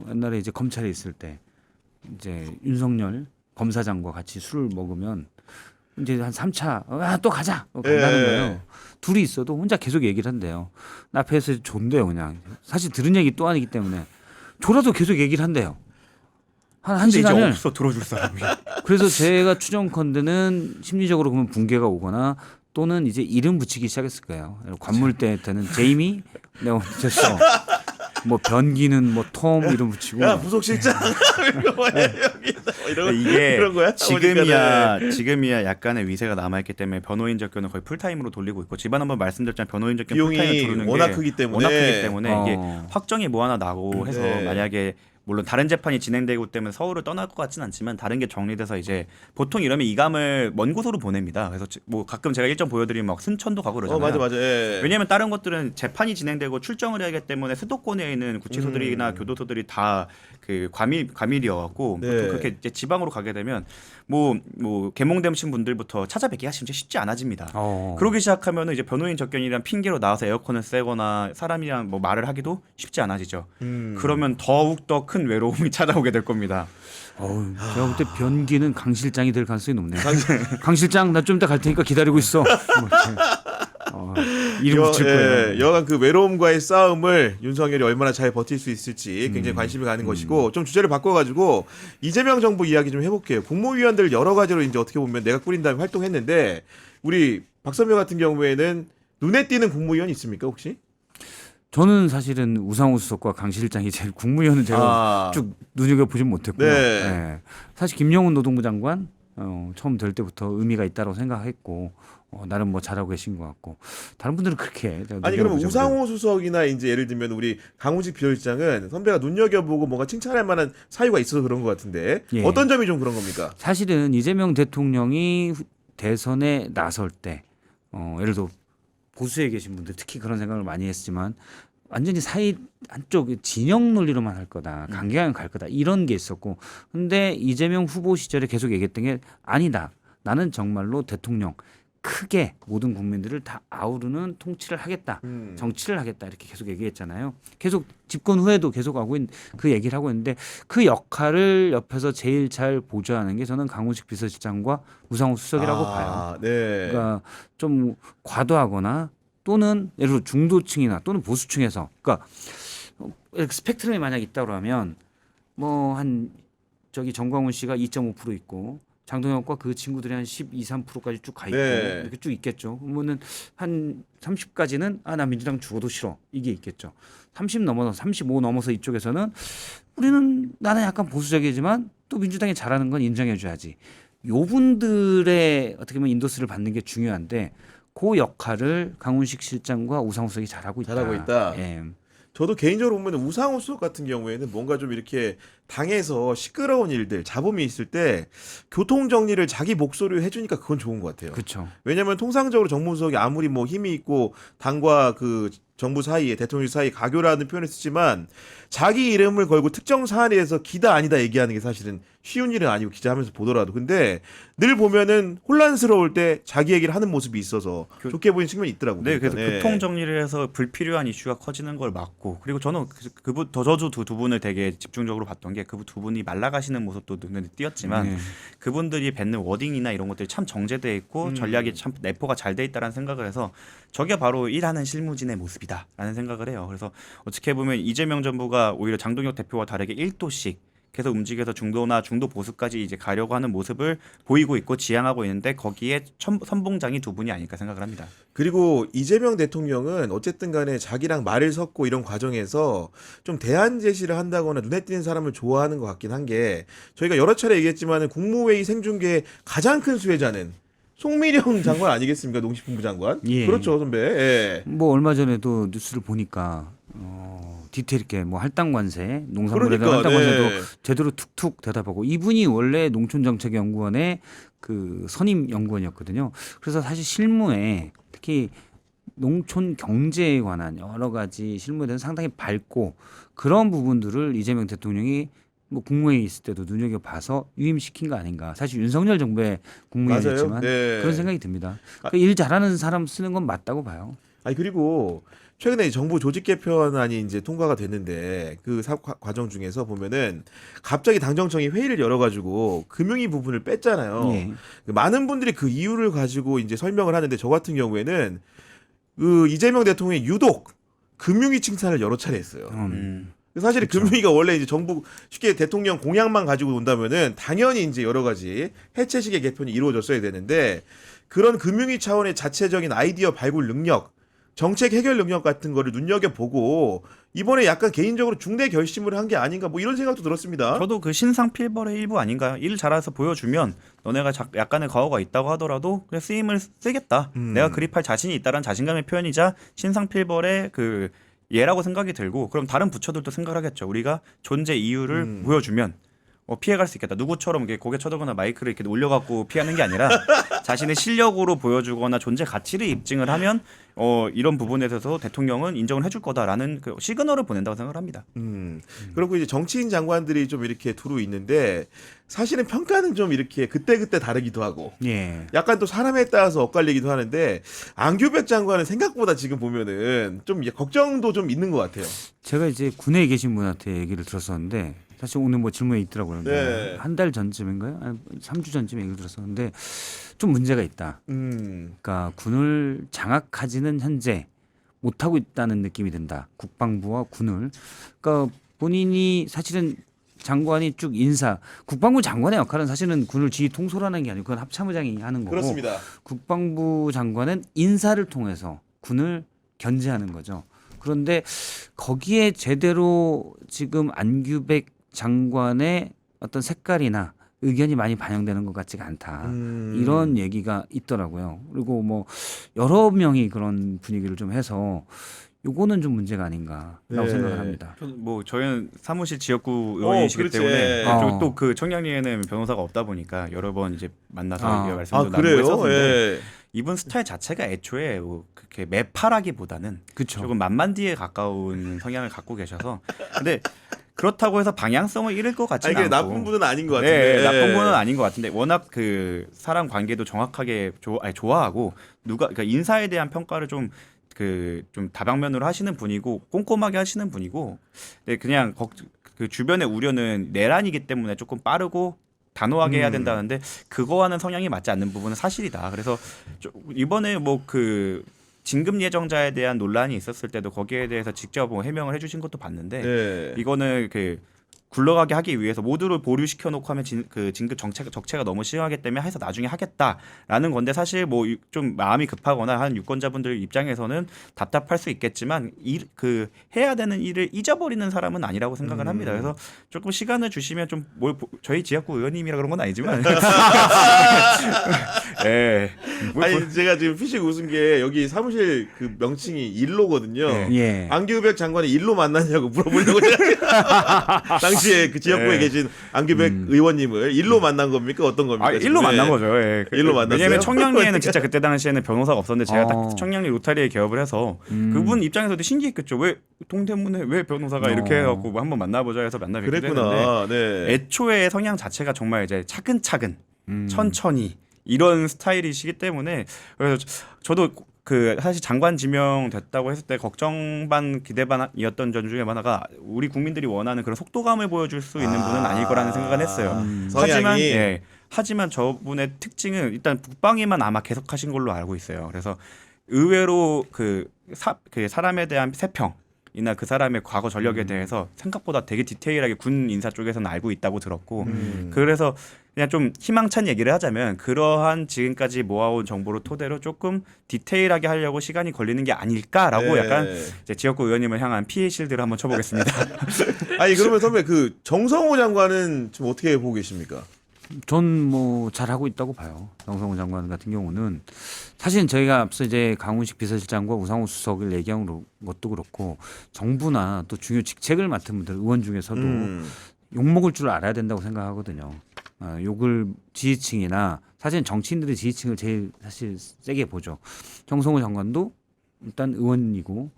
옛날에 이제 검찰에 있을 때 이제 윤석열 검사장과 같이 술을 먹으면 이제 한 3차 또 가자 간다는 거예요. 둘이 있어도 혼자 계속 얘기를 한대요. 나 앞에서 존대요 그냥. 사실 들은 얘기 또 아니기 때문에 졸아도 계속 얘기를 한대요. 한 시간을. 이제 없어 들어줄 사람이. 그래서 제가 추정컨대는 심리적으로 그러면 붕괴가 오거나 또는 이제 이름 붙이기 시작했을 거예요. 관물대 때는 제이미 내가 됐어. 뭐 변기는 뭐 톰 이름 붙이고. 야 부속실장 이게 이런 거야? 지금이야 약간의 위세가 남아있기 때문에 변호인 접견을 거의 풀타임으로 돌리고 있고 지난 한번 말씀드렸지만 변호인 접견 비용이 풀타임을 두르는 워낙 게 크기 때문에 이게 확정이 뭐 하나 나고 해서 만약에 물론 다른 재판이 진행되고 때문에 서울을 떠날 것 같진 않지만 다른 게 정리돼서 이제 보통 이러면 이감을 먼 곳으로 보냅니다. 그래서 뭐 가끔 제가 일정 보여드리면 막 순천도 가고 그러잖아요. 맞아. 왜냐하면 다른 것들은 재판이 진행되고 출정을 해야 하기 때문에 수도권에 있는 구치소들이나 교도소들이 다 그 과밀이어갖고 보통 그렇게 이제 지방으로 가게 되면 뭐 개몽되신 분들부터 찾아뵙기가 진짜 쉽지 않아집니다. 그러기 시작하면 이제 변호인 접견이란 핑계로 나와서 에어컨을 쐬거나 사람이랑 뭐 말을 하기도 쉽지 않아지죠. 그러면 더욱 더 큰 외로움이 찾아오게 될 겁니다. 제가 볼 때 변기는 강 실장이 될 가능성이 높네요. 강 실장 나 좀 이따 갈 테니까 기다리고 있어. 이름 붙일 거예요. 여간 그 외로움과의 싸움을 윤석열이 얼마나 잘 버틸 수 있을지 굉장히 관심이 가는 것이고 좀 주제를 바꿔가지고 이재명 정부 이야기 좀 해볼게요. 국무위원들 여러 가지로 이제 어떻게 보면 내가 꾸린 다음에 활동했는데 우리 박선명 같은 경우에는 눈에 띄는 국무위원 있습니까 혹시? 저는 사실은 우상호 수석과 강 실장이 제일 국무위원을 제가 쭉 눈여겨보진 못했고요. 네. 사실 김영훈 노동부 장관 처음 될 때부터 의미가 있다고 생각했고 나름 뭐 잘하고 계신 것 같고 다른 분들은 그렇게 아니 그러면 우상호 수석이나 이제 예를 들면 우리 강훈식 비서실장은 선배가 눈여겨보고 뭔가 칭찬할 만한 사유가 있어서 그런 것 같은데 어떤 점이 좀 그런 겁니까? 사실은 이재명 대통령이 대선에 나설 때 예를 들어 보수에 계신 분들 특히 그런 생각을 많이 했지만 완전히 사이 한쪽 진영 논리로만 할 거다. 강경하게 갈 거다. 이런 게 있었고. 근데 이재명 후보 시절에 계속 얘기했던 게 아니다. 나는 정말로 대통령 크게 모든 국민들을 다 아우르는 통치를 하겠다. 정치를 하겠다. 이렇게 계속 얘기했잖아요. 계속 집권 후에도 계속 그 얘기를 하고 있는데 그 역할을 옆에서 제일 잘 보좌하는 게 저는 강훈식 비서실장과 우상호 수석이라고 봐요. 네. 그러니까 좀 과도하거나 또는 예를 들어 중도층이나 또는 보수층에서 그러니까 스펙트럼이 만약 있다고 하면 뭐 한 정광훈 씨가 2.5% 있고 장동혁과 그 친구들이 한 12, 3%까지 쭉 가 있고 이렇게 쭉 있겠죠. 그러면은 한 30까지는 나 민주당 죽어도 싫어 이게 있겠죠. 30 넘어서 35 넘어서 이쪽에서는 나는 약간 보수적이지만 또 민주당이 잘하는 건 인정해줘야지. 요분들의 어떻게 보면 인도스를 받는 게 중요한데 그 역할을 강훈식 실장과 우상호 수석이 잘하고 있다. 잘하고 있다. 예. 저도 개인적으로 보면 우상호 수석 같은 경우에는 뭔가 좀 이렇게 당에서 시끄러운 일들, 잡음이 있을 때 교통 정리를 자기 목소리로 해주니까 그건 좋은 것 같아요. 그렇죠. 왜냐하면 통상적으로 정무수석이 아무리 뭐 힘이 있고 당과 그 정부 사이에 대통령 사이에 가교라는 표현을 쓰지만 자기 이름을 걸고 특정 사안에 대해서 기다 아니다 얘기하는 게 사실은 쉬운 일은 아니고 기자하면서 보더라도 근데 늘 보면은 혼란스러울 때 자기 얘기를 하는 모습이 있어서 좋게 보이는 측면이 있더라고요. 네, 그래서 그러니까. 교통 정리를 해서 불필요한 이슈가 커지는 걸 막고 그리고 저는 그분 저도 두 분을 되게 집중적으로 봤던 게 그 두 분이 말라가시는 모습도 눈에 띄었지만 네. 그분들이 뱉는 워딩이나 이런 것들이 참 정제돼 있고 전략이 참 내포가 잘 돼 있다라는 생각을 해서 저게 바로 일하는 실무진의 모습이다라는 생각을 해요. 그래서 어떻게 보면 이재명 정부가 오히려 장동혁 대표와 다르게 1도씩 계속 움직여서 중도나 중도 보수까지 이제 가려고 하는 모습을 보이고 있고 지향하고 있는데 거기에 선봉장이 두 분이 아닐까 생각을 합니다. 그리고 이재명 대통령은 어쨌든 간에 자기랑 말을 섞고 이런 과정에서 좀 대안 제시를 한다거나 눈에 띄는 사람을 좋아하는 것 같긴 한 게 저희가 여러 차례 얘기했지만 국무회의 생중계의 가장 큰 수혜자는 송미령 장관 아니겠습니까? 농식품부 장관. 예. 그렇죠, 선배. 예. 뭐 얼마 전에도 뉴스를 보니까 디테일 있게 뭐 할당관세, 농산물에 대한 그러니까, 할당관세도 네. 제대로 툭툭 대답하고 이분이 원래 농촌정책연구원의 그 선임 연구원이었거든요. 그래서 사실 실무에 특히 농촌 경제에 관한 여러 가지 실무에 대해서 상당히 밝고 그런 부분들을 이재명 대통령이 뭐 국무회의 있을 때도 눈여겨봐서 유임시킨 거 아닌가. 사실 윤석열 정부의 국무회의였지만 맞아요. 네. 그런 생각이 듭니다. 일 잘하는 사람 쓰는 건 맞다고 봐요. 아니 그리고 최근에 정부 조직 개편안이 이제 통과가 됐는데 그 과정 중에서 보면은 갑자기 당정청이 회의를 열어가지고 금융위 부분을 뺐잖아요. 예. 많은 분들이 그 이유를 가지고 이제 설명을 하는데 저 같은 경우에는 그 이재명 대통령이 유독 금융위 칭찬을 여러 차례 했어요. 사실 그렇죠. 금융위가 원래 이제 정부 쉽게 대통령 공약만 가지고 온다면은 당연히 이제 여러 가지 해체식의 개편이 이루어졌어야 되는데 그런 금융위 차원의 자체적인 아이디어 발굴 능력, 정책 해결 능력 같은 거를 눈여겨보고 이번에 약간 개인적으로 중대 결심을 한 게 아닌가 뭐 이런 생각도 들었습니다. 저도 그 신상필벌의 일부 아닌가요? 일 잘해서 보여주면 너네가 약간의 과오가 있다고 하더라도 그냥 쓰임을 쓰겠다. 내가 그립할 자신이 있다는 자신감의 표현이자 신상필벌의 그 예라고 생각이 들고 그럼 다른 부처들도 생각하겠죠. 우리가 존재 이유를 보여주면 피해갈 수 있겠다. 누구처럼 이렇게 고개 쳐들거나 마이크를 이렇게 올려갖고 피하는 게 아니라 자신의 실력으로 보여주거나 존재 가치를 입증을 하면 이런 부분에 대해서 대통령은 인정을 해줄 거다라는 그 시그널을 보낸다고 생각을 합니다. 그리고 이제 정치인 장관들이 좀 이렇게 두루 있는데 사실은 평가는 좀 이렇게 그때그때 다르기도 하고 예. 약간 또 사람에 따라서 엇갈리기도 하는데 안규백 장관은 생각보다 지금 보면은 좀 걱정도 좀 있는 것 같아요. 제가 이제 군에 계신 분한테 얘기를 들었었는데 사실 오늘 뭐 질문에 있더라고요. 네. 한 달 전쯤인가요? 한 3주 전쯤에 얘기를 들었었는데 좀 문제가 있다. 그러니까 군을 장악하지는 현재 못하고 있다는 느낌이 든다. 국방부와 군을. 그러니까 본인이 사실은 장관이 쭉 국방부 장관의 역할은 사실은 군을 지휘 통솔하는 게 아니고 그건 합참의장이 하는 거고 그렇습니다. 국방부 장관은 인사를 통해서 군을 견제하는 거죠. 그런데 거기에 제대로 지금 안규백 장관의 어떤 색깔이나 의견이 많이 반영되는 것 같지가 않다. 이런 얘기가 있더라고요. 그리고 뭐 여러 명이 그런 분위기를 좀 해서 요거는 좀 문제가 아닌가라고 네. 생각을 합니다. 뭐 저희는 사무실 지역구 의원이시기 그렇지. 때문에 어. 또 그 청량리에는 변호사가 없다 보니까 여러 번 이제 만나서 이게 말씀도 나누고 그래요? 했었는데 예. 이분 스타일 자체가 애초에 그렇게 매파라기보다는 그렇죠. 조금 만만디에 가까운 성향을 갖고 계셔서 근데 그렇다고 해서 방향성을 잃을 것 아니 같지는 이게 않고 나쁜 분은 아닌 것 같은데. 네, 나쁜 분은 아닌 것 같은데 워낙 그 사람 관계도 정확하게 좋아하고 그러니까 인사에 대한 평가를 좀 다방면으로 하시는 분이고 꼼꼼하게 하시는 분이고 그냥 그 주변의 우려는 내란이기 때문에 조금 빠르고 단호하게 해야 된다는데 그거와는 성향이 맞지 않는 부분은 사실이다. 그래서 이번에 뭐 그 진급 예정자에 대한 논란이 있었을 때도 거기에 대해서 직접 뭐 해명을 해주신 것도 봤는데 네. 이거는 그 굴러가게 하기 위해서 모두를 보류시켜 놓고 하면 그 진급 적체가 너무 심하기 때문에 해서 나중에 하겠다라는 건데 사실 뭐 좀 마음이 급하거나 한 유권자분들 입장에서는 답답할 수 있겠지만 그 해야 되는 일을 잊어버리는 사람은 아니라고 생각을 합니다. 그래서 조금 시간을 주시면 좀 저희 지역구 의원님이라 그런 건 아니지만 예. 아니 제가 지금 피식 웃은 게 여기 사무실 그 명칭이 일로거든요. 예. 안규백 장관이 일로 만났냐고 물어보려고 제가 당시 당시에 그 지역구에 네. 계신 안규백 의원님을 일로 만난 겁니까? 어떤 겁니까? 일로 지금? 만난 거죠. 예. 일로 만났어요? 왜냐면 청량리에는 진짜 그때 당시에는 변호사가 없었는데 제가 어. 딱 청량리 로타리에 개업을 해서 그분 입장에서도 신기했겠죠. 왜 동대문에 왜 변호사가 이렇게 해갖고 뭐 한번 만나보자 해서 만나 뵙게 됐는데 그랬구나. 네. 애초에 성향 자체가 정말 이제 차근차근 천천히 이런 스타일이시기 때문에 그래서 저도 그 사실 장관 지명됐다고 했을 때 걱정 반 기대 반이었던 점 중에 하나가 우리 국민들이 원하는 그런 속도감을 보여줄 수 있는 분은 아닐 거라는 생각은 했어요. 하지만 성향이 예, 하지만 저분의 특징은 일단 북방에만 아마 계속하신 걸로 알고 있어요. 그래서 의외로 그 사람에 대한 세평 이나 그 사람의 과거 전력에 대해서 생각보다 되게 디테일하게 군 인사 쪽에서는 알고 있다고 들었고 그래서 그냥 좀 희망찬 얘기를 하자면 그러한 지금까지 모아온 정보를 토대로 조금 디테일하게 하려고 시간이 걸리는 게 아닐까라고 네. 약간 이제 지역구 의원님을 향한 피해 실드를 한번 쳐보겠습니다. 아니 그러면 선배 그 정성호 장관은 좀 어떻게 보고 계십니까? 전 뭐 잘하고 있다고 봐요. 정성호 장관 같은 경우는 사실은 저희가 앞서 이제 강훈식 비서실장과 우상호 수석을 얘기한 것도 그렇고 정부나 또 중요 직책을 맡은 분들 의원 중에서도 욕먹을 줄 알아야 된다고 생각하거든요. 욕을 지지층이나 사실 정치인들의 지지층을 제일 사실 세게 보죠. 정성호 장관도 일단 의원이고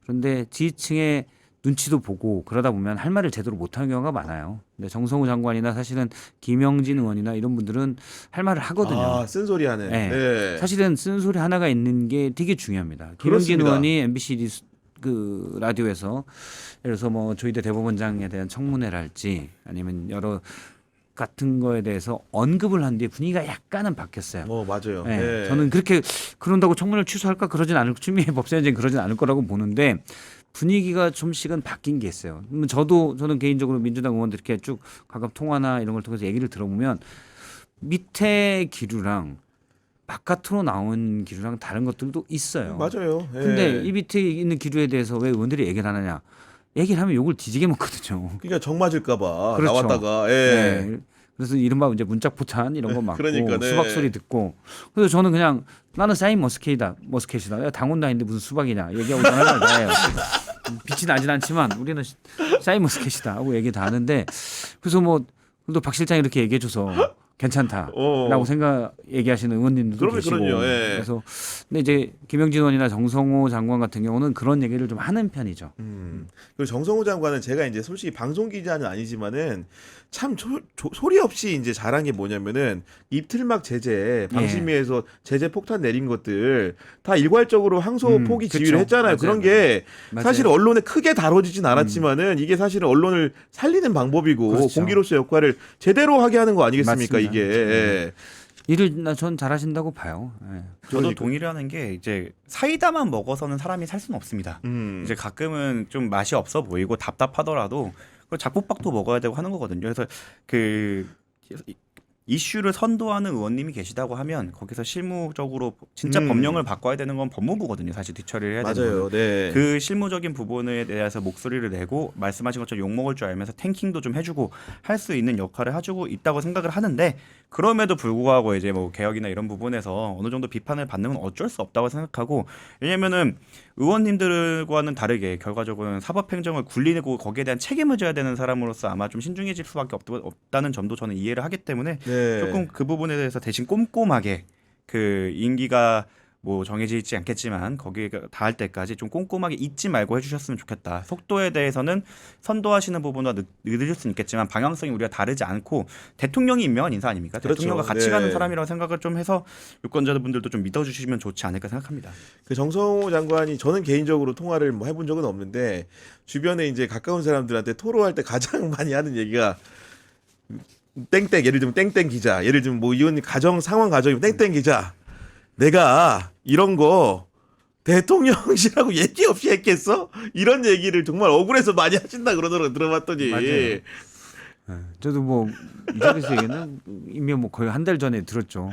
그런데 지지층의 눈치도 보고 그러다 보면 할 말을 제대로 못하는 경우가 많아요. 근데 정성호 장관이나 사실은 김영진 의원이나 이런 분들은 할 말을 하거든요. 아, 쓴소리 하네. 네. 네. 사실은 쓴소리 하나가 있는 게 되게 중요합니다. 김영진 그렇습니다. 의원이 MBC 그 라디오에서 예를 들어서 뭐 조희대 대법원장에 대한 청문회를 할지 아니면 여러 같은 거에 대해서 언급을 한 뒤에 분위기가 약간은 바뀌었어요. 맞아요. 네. 네. 저는 그렇게 그런다고 청문회를 취소할까 그러진 않을 추미애 법사위원장이 그러진 않을 거라고 보는데 분위기가 좀씩은 바뀐 게 있어요. 저는 개인적으로 민주당 의원들 이렇게 쭉 가끔 통화나 이런 걸 통해서 얘기를 들어보면 밑에 기류랑 바깥으로 나온 기류랑 다른 것들도 있어요. 맞아요. 예. 근데 이 밑에 있는 기류에 대해서 왜 의원들이 얘기를 안 하냐? 얘기를 하면 욕을 뒤지게 먹거든요. 그러니까 정 맞을까봐 그렇죠. 나왔다가. 예. 네. 그래서 이른바 이제 문짝 포탄 이런 거 맞고 그러니까, 네. 수박 소리 듣고 그래서 저는 그냥 나는 사인 머스켓이다. 야, 당원도 아닌데 무슨 수박이냐 얘기하고 있잖아요. 나예요. 빛이 나진 않지만 우리는 사인 머스켓이다 하고 얘기 다 하는데 그래서 뭐 또 박 실장이 이렇게 얘기해줘서 괜찮다라고 얘기하시는 의원님들도 그럼요, 계시고 그럼요. 예. 그래서 근데 이제 김영진 의원이나 정성호 장관 같은 경우는 그런 얘기를 좀 하는 편이죠. 그리고 정성호 장관은 제가 이제 솔직히 방송 기자는 아니지만은 참 소리 없이 이제 잘한 게 뭐냐면은 입틀막 제재 방심위에서 제재 폭탄 내린 것들 다 일괄적으로 항소 포기 지휘를 그쵸. 했잖아요. 맞아요. 그런 게 맞아요. 사실 언론에 크게 다뤄지진 않았지만은 이게 사실은 언론을 살리는 방법이고 그렇죠. 공기로서 역할을 제대로 하게 하는 거 아니겠습니까? 맞습니다. 이게. 예. 일을 전 잘하신다고 봐요. 예. 저도 동의를 하는 게 이제 사이다만 먹어서는 사람이 살 수는 없습니다. 이제 가끔은 좀 맛이 없어 보이고 답답하더라도 그 잡곡밥도 먹어야 되고 하는 거거든요. 그래서 그 이슈를 선도하는 의원님이 계시다고 하면 거기서 실무적으로 진짜 법령을 바꿔야 되는 건 법무부거든요. 사실 뒤처리를 해야 되는 맞아요. 건. 네. 그 실무적인 부분에 대해서 목소리를 내고 말씀하신 것처럼 욕먹을 줄 알면서 탱킹도 좀 해주고 할 수 있는 역할을 해주고 있다고 생각을 하는데 그럼에도 불구하고 이제 뭐 개혁이나 이런 부분에서 어느 정도 비판을 받는 건 어쩔 수 없다고 생각하고 왜냐면은 의원님들과는 다르게 결과적으로는 사법행정을 굴리고 거기에 대한 책임을 져야 되는 사람으로서 아마 좀 신중해질 수밖에 없다는 점도 저는 이해를 하기 때문에 네. 조금 그 부분에 대해서 대신 꼼꼼하게 그 임기가 뭐 정해져 있지 않겠지만 거기에 닿을 때까지 좀 꼼꼼하게 잊지 말고 해주셨으면 좋겠다. 속도에 대해서는 선도하시는 부분과 늦을 수는 있겠지만 방향성이 우리가 다르지 않고 대통령이 임명한 인사 아닙니까? 그렇죠. 대통령과 같이 네. 가는 사람이라고 생각을 좀 해서 유권자분들도 좀 믿어주시면 좋지 않을까 생각합니다. 그 정성호 장관이 저는 개인적으로 통화를 뭐 해본 적은 없는데 주변에 이제 가까운 사람들한테 토로할 때 가장 많이 하는 얘기가 땡땡 예를 들면 땡땡 기자 예를 들면 뭐 이런 가정 상황 가정이면 땡땡 기자 내가 이런 거 대통령실하고 얘기 없이 했겠어? 이런 얘기를 정말 억울해서 많이 하신다 그러더라고 들어봤더니 맞아요. 저도 뭐 이 자리에서 얘기는 이미 뭐 거의 한 달 전에 들었죠.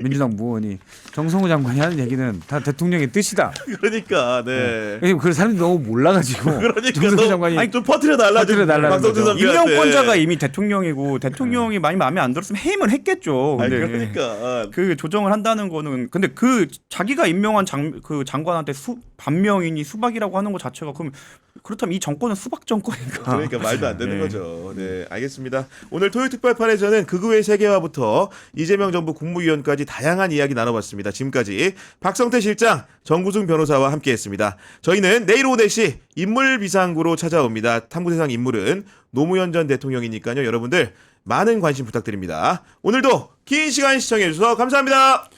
민주당 무의원이 정성호 장관이 하는 얘기는 다 대통령의 뜻이다. 그러니까 네. 왜냐면 그 사람들이 너무 몰라가지고 그러니까 정성호 장관이 아니 좀 퍼뜨려 달라 좀 퍼뜨려달라는 방송주 거죠. 선배한테. 임명권자가 이미 대통령이고 대통령이 많이 마음에 안 들었으면 해임을 했겠죠. 아니, 근데 그러니까 그 조정을 한다는 거는 근데 그 자기가 임명한 그 장관한테 반명이니 수박이라고 하는 것 자체가 그럼 그렇다면 이 정권은 수박 정권인가? 그러니까 말도 안 되는 네. 거죠. 네, 알겠습니다. 오늘 토요일 특별판에서는 극우의 세계화부터 이재명 정부 국무위원까지 다양한 이야기 나눠봤습니다. 지금까지 박성태 실장, 정구승 변호사와 함께했습니다. 저희는 내일 오후 4시 인물비상구로 찾아옵니다. 탐구대상 인물은 노무현 전 대통령이니까요. 여러분들 많은 관심 부탁드립니다. 오늘도 긴 시간 시청해주셔서 감사합니다.